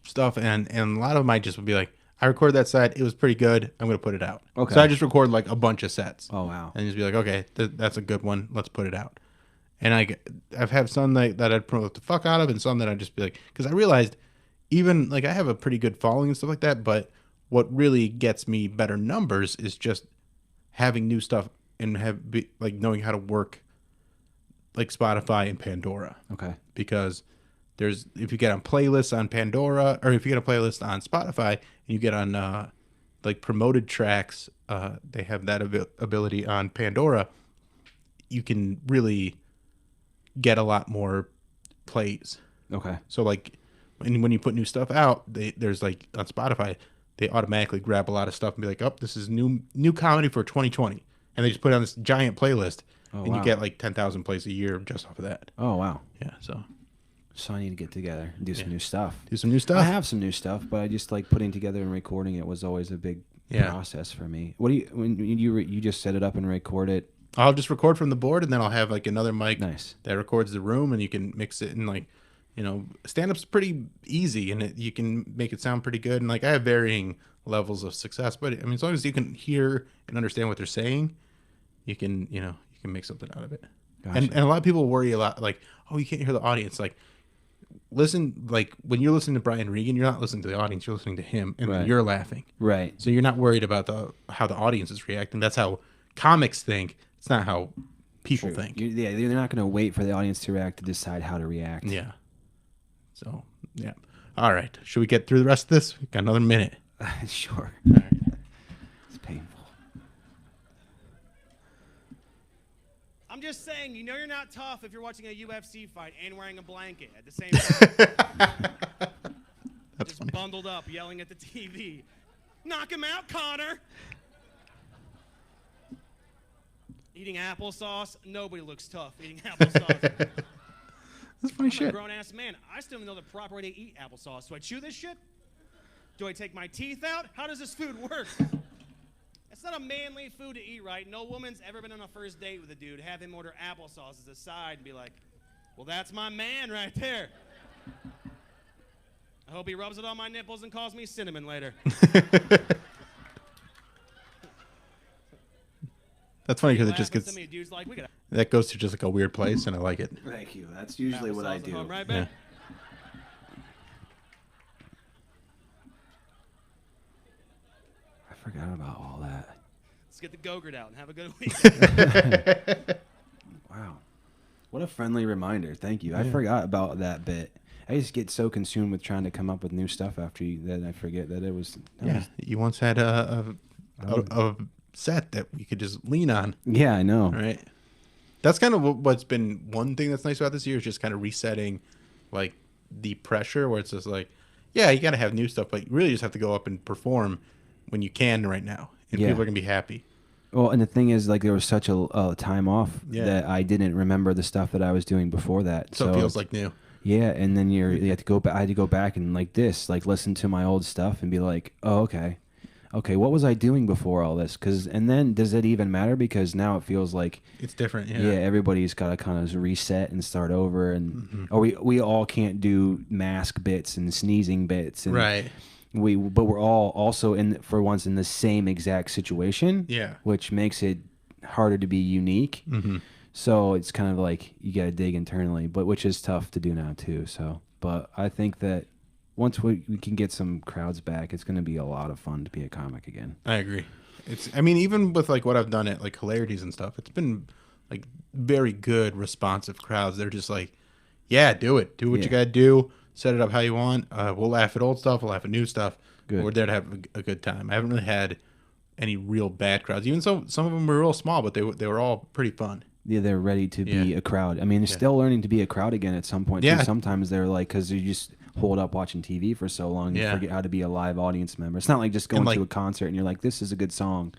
S2: stuff and a lot of them I just would be like, I recorded that set. It was pretty good. I'm going to put it out.
S4: Okay.
S2: So I just record like a bunch of sets.
S4: Oh, wow.
S2: And just be like, okay, that's a good one. Let's put it out. And I've had some that I'd promote the fuck out of, and some that I'd just be like, because I realized even like I have a pretty good following and stuff like that, but what really gets me better numbers is just having new stuff and like knowing how to work like Spotify and Pandora.
S4: Okay.
S2: Because if you get on playlists on Pandora, or if you get a playlist on Spotify and you get on like promoted tracks, they have that ability on Pandora. You can really get a lot more plays.
S4: Okay.
S2: So like when you put new stuff out, there's like on Spotify, they automatically grab a lot of stuff and be like, oh, this is new comedy for 2020. And they just put it on this giant playlist, and
S4: wow.
S2: you get like 10,000 plays a year just off of that.
S4: Oh, wow.
S2: Yeah, so
S4: I need to get together and do some new stuff.
S2: do some new stuff.
S4: I have some new stuff, but I just like putting together and recording it was always a big process for me. What do when you just set it up and record it?
S2: I'll just record from the board, and then I'll have like another mic
S4: Nice.
S2: that records the room, and you can mix it and like, stand-up's pretty easy, and you can make it sound pretty good. And like I have varying levels of success, but I mean, as long as you can hear and understand what they're saying, you can make something out of it.
S4: Gotcha.
S2: And a lot of people worry a lot, like, oh, you can't hear the audience. Like, listen, like when you're listening to Brian Regan, you're not listening to the audience, you're listening to him, and
S4: Right.
S2: you're laughing.
S4: Right.
S2: So you're not worried about how the audience is reacting. That's how comics think. It's not how people think.
S4: They're not going to wait for the audience to react to decide how to react.
S2: Yeah. So, yeah. All right. Should we get through the rest of this? We've got another minute.
S4: Sure.
S2: All right.
S4: It's painful.
S7: I'm just saying, you're not tough if you're watching a UFC fight and wearing a blanket at the same time.
S2: That's
S7: Just
S2: funny.
S7: bundled up, yelling at the TV. Knock him out, Connor! Eating applesauce. Nobody looks tough eating applesauce.
S2: That's funny
S7: I'm
S2: shit.
S7: a grown-ass man. I still don't know the proper way to eat applesauce. Do I chew this shit? Do I take my teeth out? How does this food work? It's not a manly food to eat, right? No woman's ever been on a first date with a dude, have him order applesauce as a side and be like, well, that's my man right there. I hope he rubs it on my nipples and calls me cinnamon later.
S2: That's funny because it just
S7: Laughing
S2: gets
S7: to me, dude's like, we got
S2: that goes to just like a weird place, and I like it.
S4: Thank you. That's usually what I
S7: applesauce at
S4: do.
S7: home, right,
S2: Yeah.
S7: babe?
S4: I forgot about all that.
S7: Let's get the Go-Gurt out and have a good week.
S4: Wow. What a friendly reminder. Thank you. I forgot about that bit. I just get so consumed with trying to come up with new stuff after you that I forget that it was.
S2: You once had a set that we could just lean on,
S4: Yeah, I know.
S2: right? That's kind of what's been one thing that's nice about this year is just kind of resetting, like the pressure where it's just like, yeah, you got to have new stuff, but you really just have to go up and perform when you can right now, and
S4: Yeah.
S2: people are gonna be happy.
S4: Well, and the thing is, like, there was such a time off that I didn't remember the stuff that I was doing before that.
S2: So it feels like new.
S4: Yeah, and then you have to go back. I had to go back and like listen to my old stuff and be like, oh, okay, what was I doing before all this? And then does it even matter? Because now it feels like
S2: It's different.
S4: yeah, everybody's got to kind of reset and start over, and or we all can't do mask bits and sneezing bits, and
S2: Right.
S4: but we're all also for once in the same exact situation.
S2: Yeah.
S4: which makes it harder to be unique.
S2: Mm-hmm.
S4: So it's kind of like you got to dig internally, but which is tough to do now too. So, but I think that once we can get some crowds back, it's going to be a lot of fun to be a comic again.
S2: I agree. I mean, even with like what I've done at like Hilarities and stuff, it's been like very good, responsive crowds. They're just like, yeah, do it. Do what you got to do. Set it up how you want. We'll laugh at old stuff. We'll laugh at new stuff.
S4: Good.
S2: We're there to have a good time. I haven't really had any real bad crowds. Even some of them were real small, but they were all pretty fun.
S4: Yeah, they're ready to be a crowd. I mean, they're still learning to be a crowd again at some point.
S2: Yeah.
S4: Too. Sometimes they're like, because you just hold up watching TV for so long, you forget how to be a live audience member. It's not like just going to a concert and you're like, this is a good song.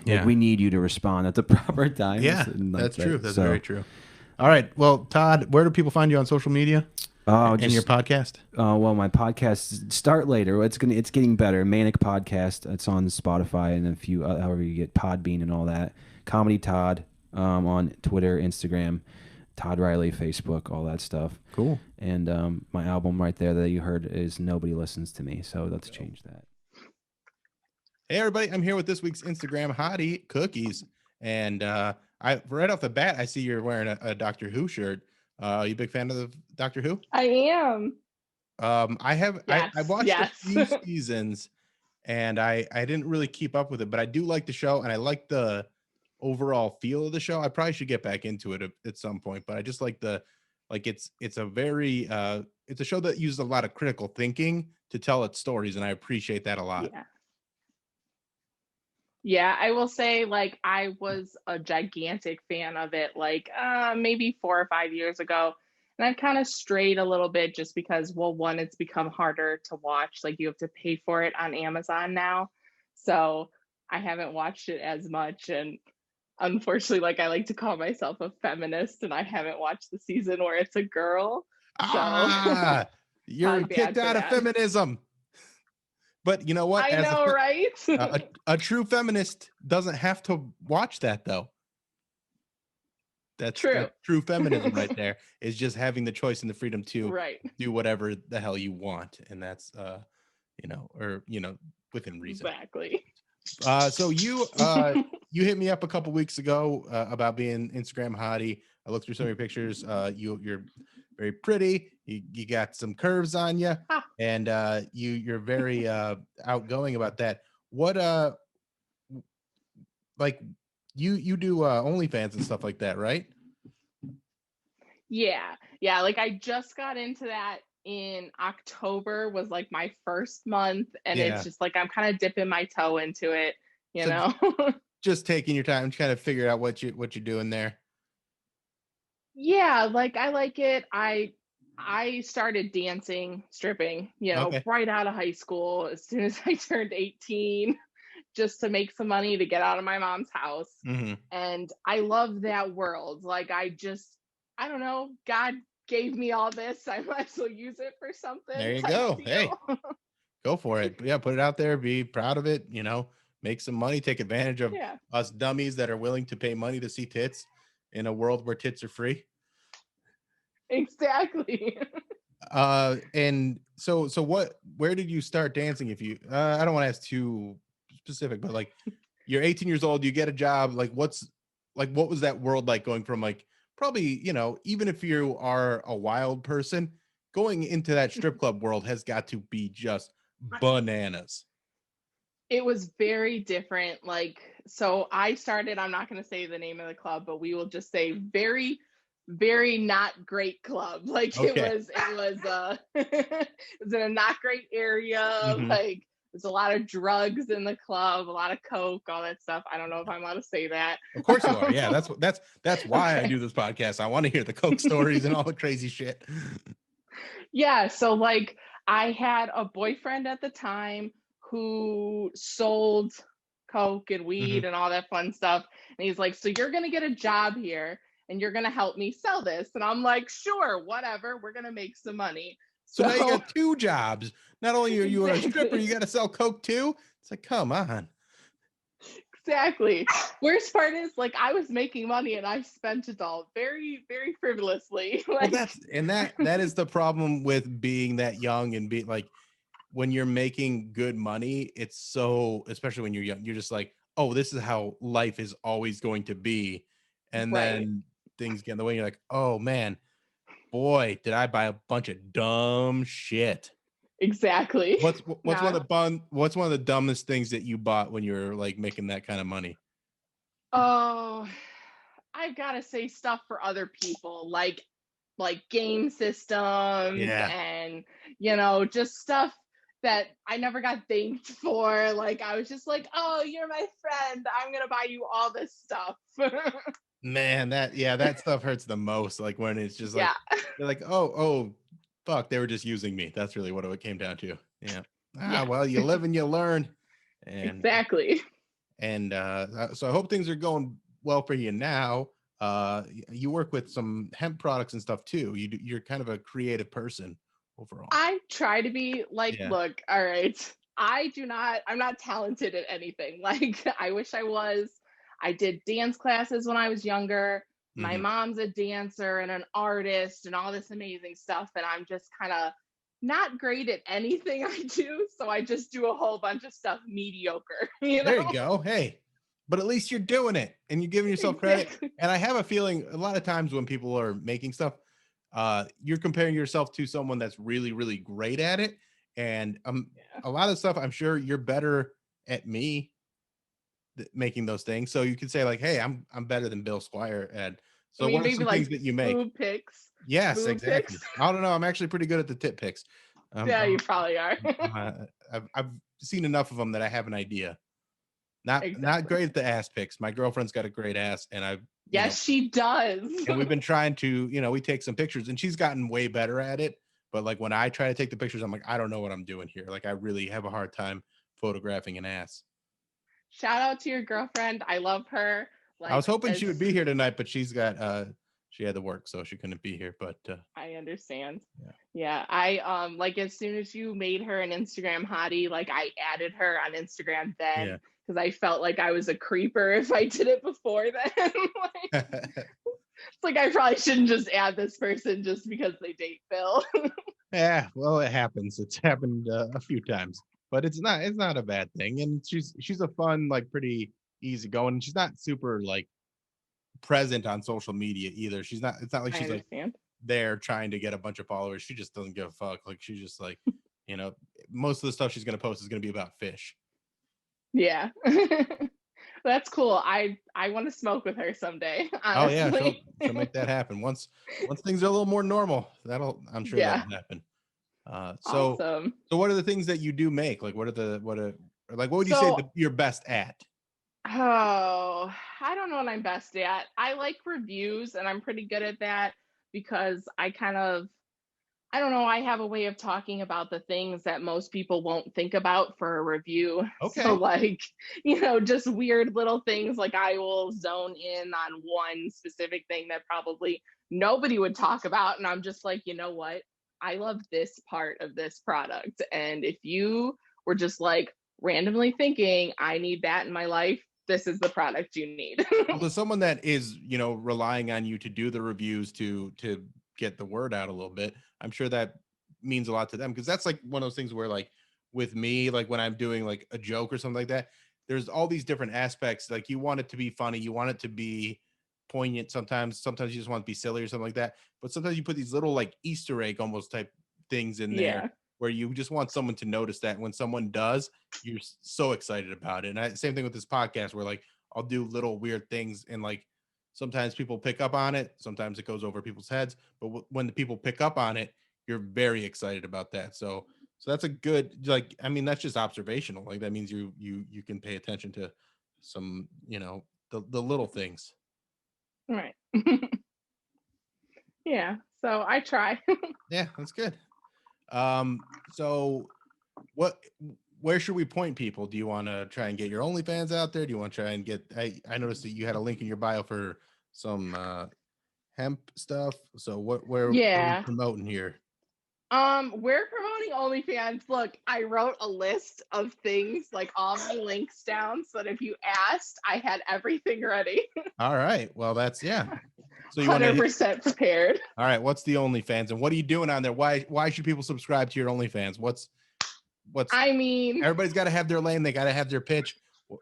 S2: Yeah.
S4: Like, we need you to respond at the proper times.
S2: Yeah,
S4: and like
S2: that's
S4: that.
S2: true. That's
S4: So,
S2: very true. All right. Well, Todd, where do people find you on social media and your podcast?
S4: Well, my podcast start later. It's getting better. Manic Podcast. It's on Spotify and a few however you get Podbean and all that. Comedy Todd on Twitter, Instagram, Todd Riley, Facebook, all that stuff.
S2: Cool.
S4: And my album right there that you heard is Nobody Listens to Me. So let's change that.
S2: Hey everybody, I'm here with this week's Instagram hottie, Cookies. And I right off the bat, I see you're wearing a Doctor Who shirt. You a big fan of the Doctor Who?
S8: I am.
S2: I
S8: Yes.
S2: watched a
S8: Yes.
S2: few seasons and I didn't really keep up with it, but I do like the show and I like the overall feel of the show. I probably should get back into it at some point, but I just like it's a very it's a show that uses a lot of critical thinking to tell its stories, and I appreciate that a lot.
S8: Yeah. Yeah, I will say, like, I was a gigantic fan of it, like, maybe 4 or 5 years ago. And I've kind of strayed a little bit just because, well, one, it's become harder to watch. Like, you have to pay for it on Amazon now. So I haven't watched it as much. And unfortunately, like, I like to call myself a feminist, and I haven't watched the season where it's a girl. So
S2: You're
S8: probably bad
S2: kicked
S8: for
S2: out of
S8: that.
S2: feminism. But you know what?
S8: I know, right?
S2: A true feminist doesn't have to watch that, though. That's
S8: True.
S2: True feminism right there, is just having the choice and the freedom to
S8: Right.
S2: do whatever the hell you want. And that's, within reason.
S8: Exactly.
S2: So you hit me up a couple weeks ago about being Instagram hottie. I looked through some of your pictures. You're very pretty. You got some curves on you, and you're very outgoing about that. What like you do OnlyFans and stuff like that, right?
S8: Yeah. Like I just got into that in October, was like my first month, and
S2: Yeah.
S8: it's just like I'm kind of dipping my toe into it, you
S2: So
S8: know.
S2: Just taking your time to kind of figure out what you're doing there.
S8: Yeah, like I like it. I started dancing, stripping,
S2: Okay.
S8: right out of high school as soon as I turned 18, just to make some money to get out of my mom's house.
S2: Mm-hmm.
S8: And I love that world. Like I don't know, God gave me all this. I might as well use it for something.
S2: There you
S8: type
S2: go.
S8: deal.
S2: Hey, go for it. Yeah, put it out there. Be proud of it. Make some money. Take advantage of
S8: Yeah.
S2: us dummies that are willing to pay money to see tits in a world where tits are free.
S8: Exactly.
S2: And so where did you start dancing? If you I don't want to ask too specific, but like you're 18 years old, you get a job, like what was that world like, going from like probably, even if you are a wild person, going into that strip club world has got to be just bananas.
S8: It was very different. Like, so I started, I'm not going to say the name of the club, but we will just say very, very not great club. Like
S2: Okay.
S8: it was it was in a not great area.
S2: Mhm.
S8: Like there's a lot of drugs in the club, a lot of coke, all that stuff. I don't know if I'm allowed to say that.
S2: Of course you are. Yeah, that's why I do this podcast. I want to hear the coke stories and all the crazy shit.
S8: Yeah, so like I had a boyfriend at the time who sold coke and weed and all that fun stuff. And he's like, so you're going to get a job here and you're going to help me sell this. And I'm like, sure, whatever. We're going to make some money.
S2: So now you got two jobs. Not only are you a stripper, you got to sell coke too. It's like, come on.
S8: Exactly. Worst part is, like, I was making money and I spent it all very, very frivolously.
S2: Well,
S8: Like,
S2: that is the problem with being that young and be like, when you're making good money, it's so, especially when you're young, you're just like, oh, this is how life is always going to be. And
S8: Right.
S2: then things get in the way. You're like, oh man, boy, did I buy a bunch of dumb shit.
S8: exactly.
S2: What's one of the dumbest things that you bought when you were like making that kind of money?
S8: Oh, I've got to say stuff for other people, like game systems and, just stuff that I never got thanked for. Like, I was just like, oh, you're my friend, I'm going to buy you all this stuff.
S2: Man, that stuff hurts the most. Like when it's just like, they're like, oh, fuck, they were just using me. That's really what it came down to. Yeah. Well, you live and you learn. And
S8: exactly.
S2: And so I hope things are going well for you now. You work with some hemp products and stuff too. You're kind of a creative person overall.
S8: I try to be. Like, look, all right, I'm not talented at anything. Like, I wish I was. I did dance classes when I was younger. My mom's a dancer and an artist and all this amazing stuff. And I'm just kind of not great at anything I do, so I just do a whole bunch of stuff mediocre. You know?
S2: There you go. Hey, but at least you're doing it and you're giving yourself credit.
S8: Exactly.
S2: And I have a feeling a lot of times when people are making stuff, you're comparing yourself to someone that's really, really great at it. And a lot of stuff, I'm sure you're better at me making those things. So you can say like, hey, I'm better than Bill Squire. And so
S8: I mean,
S2: what are
S8: maybe
S2: some
S8: like
S2: things that you make?
S8: boob pics.
S2: Yes,
S8: Boob
S2: exactly.
S8: pics.
S2: I don't know. I'm actually pretty good at the tit pics.
S8: Yeah, you probably are.
S2: I've seen enough of them that I have an idea. Not
S8: Exactly.
S2: great at the ass pics. My girlfriend's got a great ass, and
S8: Yes, she does.
S2: and we've been trying to, we take some pictures, and she's gotten way better at it. But like when I try to take the pictures, I'm like, I don't know what I'm doing here. Like I really have a hard time photographing an ass.
S8: Shout out to your girlfriend. I love her.
S2: I was hoping she
S8: as-
S2: would be here tonight, but she's got she had to work, so she couldn't be here. But
S8: I understand.
S2: Yeah.
S8: Yeah. I like as soon as you made her an Instagram hottie, like I added her on Instagram then
S2: Yeah.
S8: because I felt like I was a creeper if I did it before then. It's like I probably shouldn't just add this person just because they date Bill.
S2: Yeah, well, it happens. It's happened a few times, but it's not a bad thing. And she's a fun, like pretty easygoing. She's not super like present on social media either. It's not like
S8: I
S2: she's like
S8: understand.
S2: there trying to get a bunch of followers. She just doesn't give a fuck. Like she's just like, most of the stuff she's gonna post is gonna be about fish.
S8: Yeah. That's cool. I want to smoke with her someday.
S2: Oh yeah,
S8: Honestly.
S2: she'll make that happen. Once things are a little more normal, I'm sure
S8: Yeah.
S2: that'll happen.
S8: Awesome.
S2: So what are the things that you do make? Like what would you say you're best at?
S8: Oh, I don't know what I'm best at. I like reviews and I'm pretty good at that because I don't know, I have a way of talking about the things that most people won't think about for a review.
S2: Okay.
S8: So like, just weird little things like I will zone in on one specific thing that probably nobody would talk about. And I'm just like, you know what? I love this part of this product. And if you were just like randomly thinking, I need that in my life, this is the product you need.
S2: Well, to someone that is, relying on you to do the reviews to get the word out a little bit, I'm sure that means a lot to them, because that's like one of those things where like with me, like when I'm doing like a joke or something like that, there's all these different aspects. Like you want it to be funny, you want it to be poignant. Sometimes you just want to be silly or something like that. But sometimes you put these little like Easter egg almost type things in there.
S8: Yeah.
S2: Where you just want someone to notice that. When someone does, you're so excited about it. And same thing with this podcast, where like I'll do little weird things, and like sometimes people pick up on it, sometimes it goes over people's heads. But when the people pick up on it, you're very excited about that. So that's a good, like, I mean, that's just observational. Like that means you can pay attention to some, the little things.
S8: Right. Yeah. So I try.
S2: Yeah, that's good. So where should we point people? Do you want to try and get your OnlyFans out there? Do you want to try and get, I noticed that you had a link in your bio for some hemp stuff. So where are we promoting here?
S8: We're promoting OnlyFans. Look, I wrote a list of things, like all my links down, so that if you asked, I had everything ready.
S2: All right. Well, that's, yeah. So you
S8: 100% prepared.
S2: All right. What's the OnlyFans, and what are you doing on there? Why should people subscribe to your OnlyFans? What's
S8: I mean,
S2: everybody's got to have their lane. They got to have their pitch.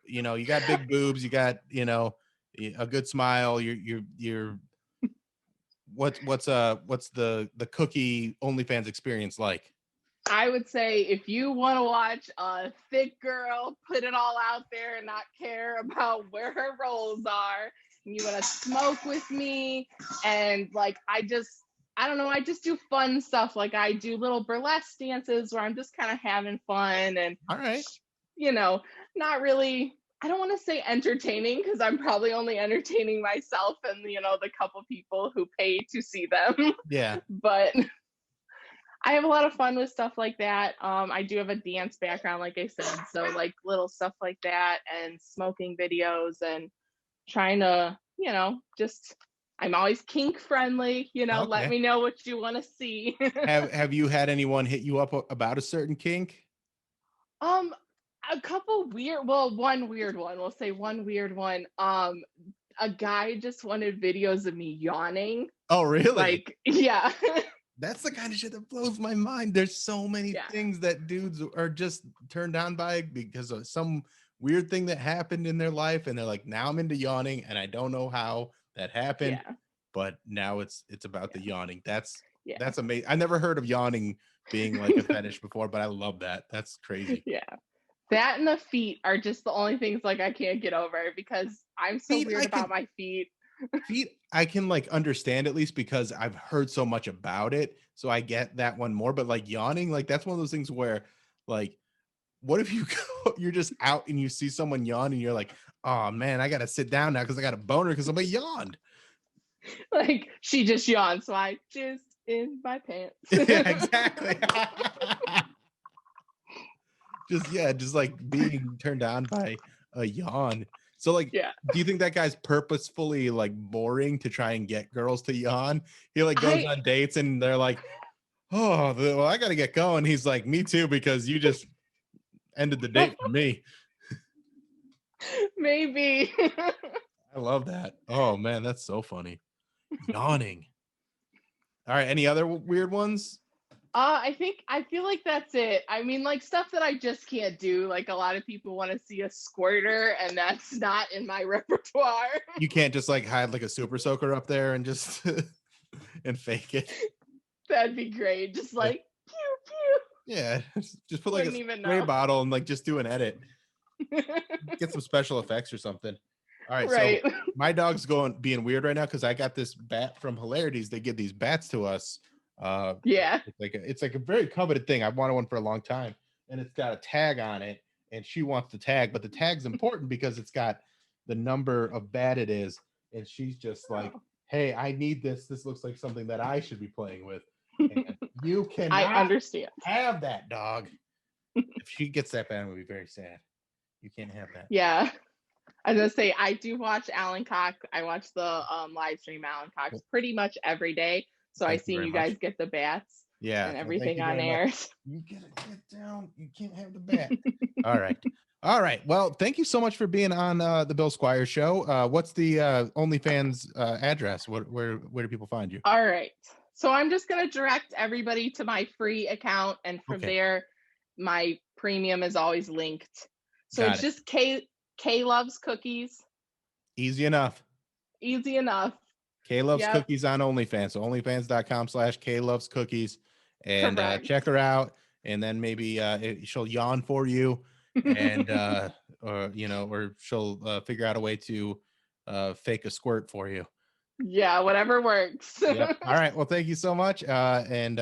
S2: You got big boobs. You got, a good smile. You're what's the cookie OnlyFans experience like?
S8: I would say if you want to watch a thick girl put it all out there and not care about where her rolls are, and you want to smoke with me, and like I don't know, I just do fun stuff. Like I do little burlesque dances where I'm just kind of having fun, and
S2: all right,
S8: not really, I don't want to say entertaining, because I'm probably only entertaining myself and the couple people who pay to see them.
S2: Yeah.
S8: But I have a lot of fun with stuff like that. I do have a dance background, like I said, so like little stuff like that, and smoking videos, and trying to, I'm always kink friendly,
S2: Okay.
S8: Let me know what you want to see.
S2: Have you had anyone hit you up about a certain kink?
S8: A couple one weird one. We'll say one weird one. A guy just wanted videos of me yawning.
S2: Oh, really?
S8: Like, yeah.
S2: That's the kind of shit that blows my mind. There's so many
S8: Yeah.
S2: things that dudes are just turned on by because of some weird thing that happened in their life, and they're like, now I'm into yawning, and I don't know how that happened,
S8: Yeah.
S2: but now it's about the yawning. That's
S8: Yeah.
S2: amazing. I never heard of yawning being like a fetish before, but I love that. That's crazy.
S8: Yeah. That and the feet are just the only things like I can't get over because I'm so
S2: Feet,
S8: weird
S2: I
S8: about
S2: can-
S8: my feet.
S2: Feet, I can like understand at least because I've heard so much about it, so I get that one more. But like yawning, like that's one of those things where, like, what if you go, you're just out and you see someone yawn and you're like, oh man, I gotta sit down now because I got a boner because somebody yawned.
S8: Like she just yawned, so I just in my pants.
S2: Yeah, exactly. just like being turned on by a yawn. So like,
S8: Yeah.
S2: do you think that guy's purposefully like boring to try and get girls to yawn? He like goes on dates and they're like, oh, well, I gotta get going. He's like, me too, because you just ended the date for me.
S8: Maybe.
S2: I love that. Oh man, that's so funny. Yawning. All right, any other weird ones?
S8: I feel like that's it. I mean, like stuff that I just can't do. Like a lot of people want to see a squirter, and that's not in my repertoire.
S2: You can't just like hide like a super soaker up there and just and fake it.
S8: That'd be great. Just like pew pew.
S2: Yeah, just put like
S8: Wouldn't
S2: a
S8: even
S2: spray
S8: know.
S2: bottle and like just do an edit. Get some special effects or something. All right,
S8: Right.
S2: so my dog's being weird right now because I got this bat from Hilarities. They give these bats to us.
S8: Yeah.
S2: It's like a very coveted thing. I've wanted one for a long time, and it's got a tag on it, and she wants the tag, but the tag's important because it's got the number of bat it is, and she's just like, hey, I need this. This looks like something that I should be playing with. And you cannot
S8: I understand.
S2: have that, dog. If she gets that bat, I'm gonna be very sad. You can't have that.
S8: Yeah. I was gonna say I do watch Alan Cox. I watch the live stream Alan Cox pretty much every day. So
S2: Thank
S8: I
S2: you
S8: seen
S2: very
S8: you
S2: much.
S8: guys get the bats
S2: Yeah,
S8: and
S2: well, thank
S8: everything
S2: you
S8: on
S2: very
S8: air.
S2: much. You gotta get down. You can't have the bat. All right. Well, thank you so much for being on the Bill Squire Show. What's the OnlyFans address? Where do people find you?
S8: All right. So I'm just gonna direct everybody to my free account, and from there, my premium is always linked. So
S2: Got
S8: it's
S2: it.
S8: just K Loves Cookies.
S2: Easy enough.
S8: Easy enough.
S2: K Loves
S8: Yep.
S2: Cookies on OnlyFans. So OnlyFans.com/K Loves Cookies, and
S8: Correct.
S2: check her out. And then maybe she'll yawn for you, and or she'll figure out a way to fake a squirt for you.
S8: Yeah, whatever works.
S2: Yep. All right. Well, thank you so much, and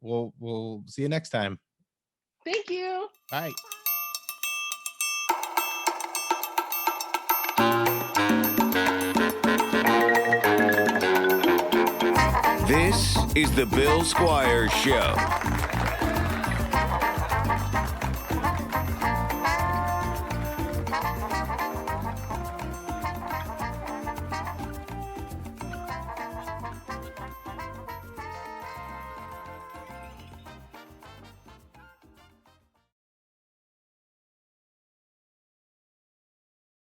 S2: we'll see you next time.
S8: Thank you.
S2: Bye.
S1: This is the Bill Squire Show.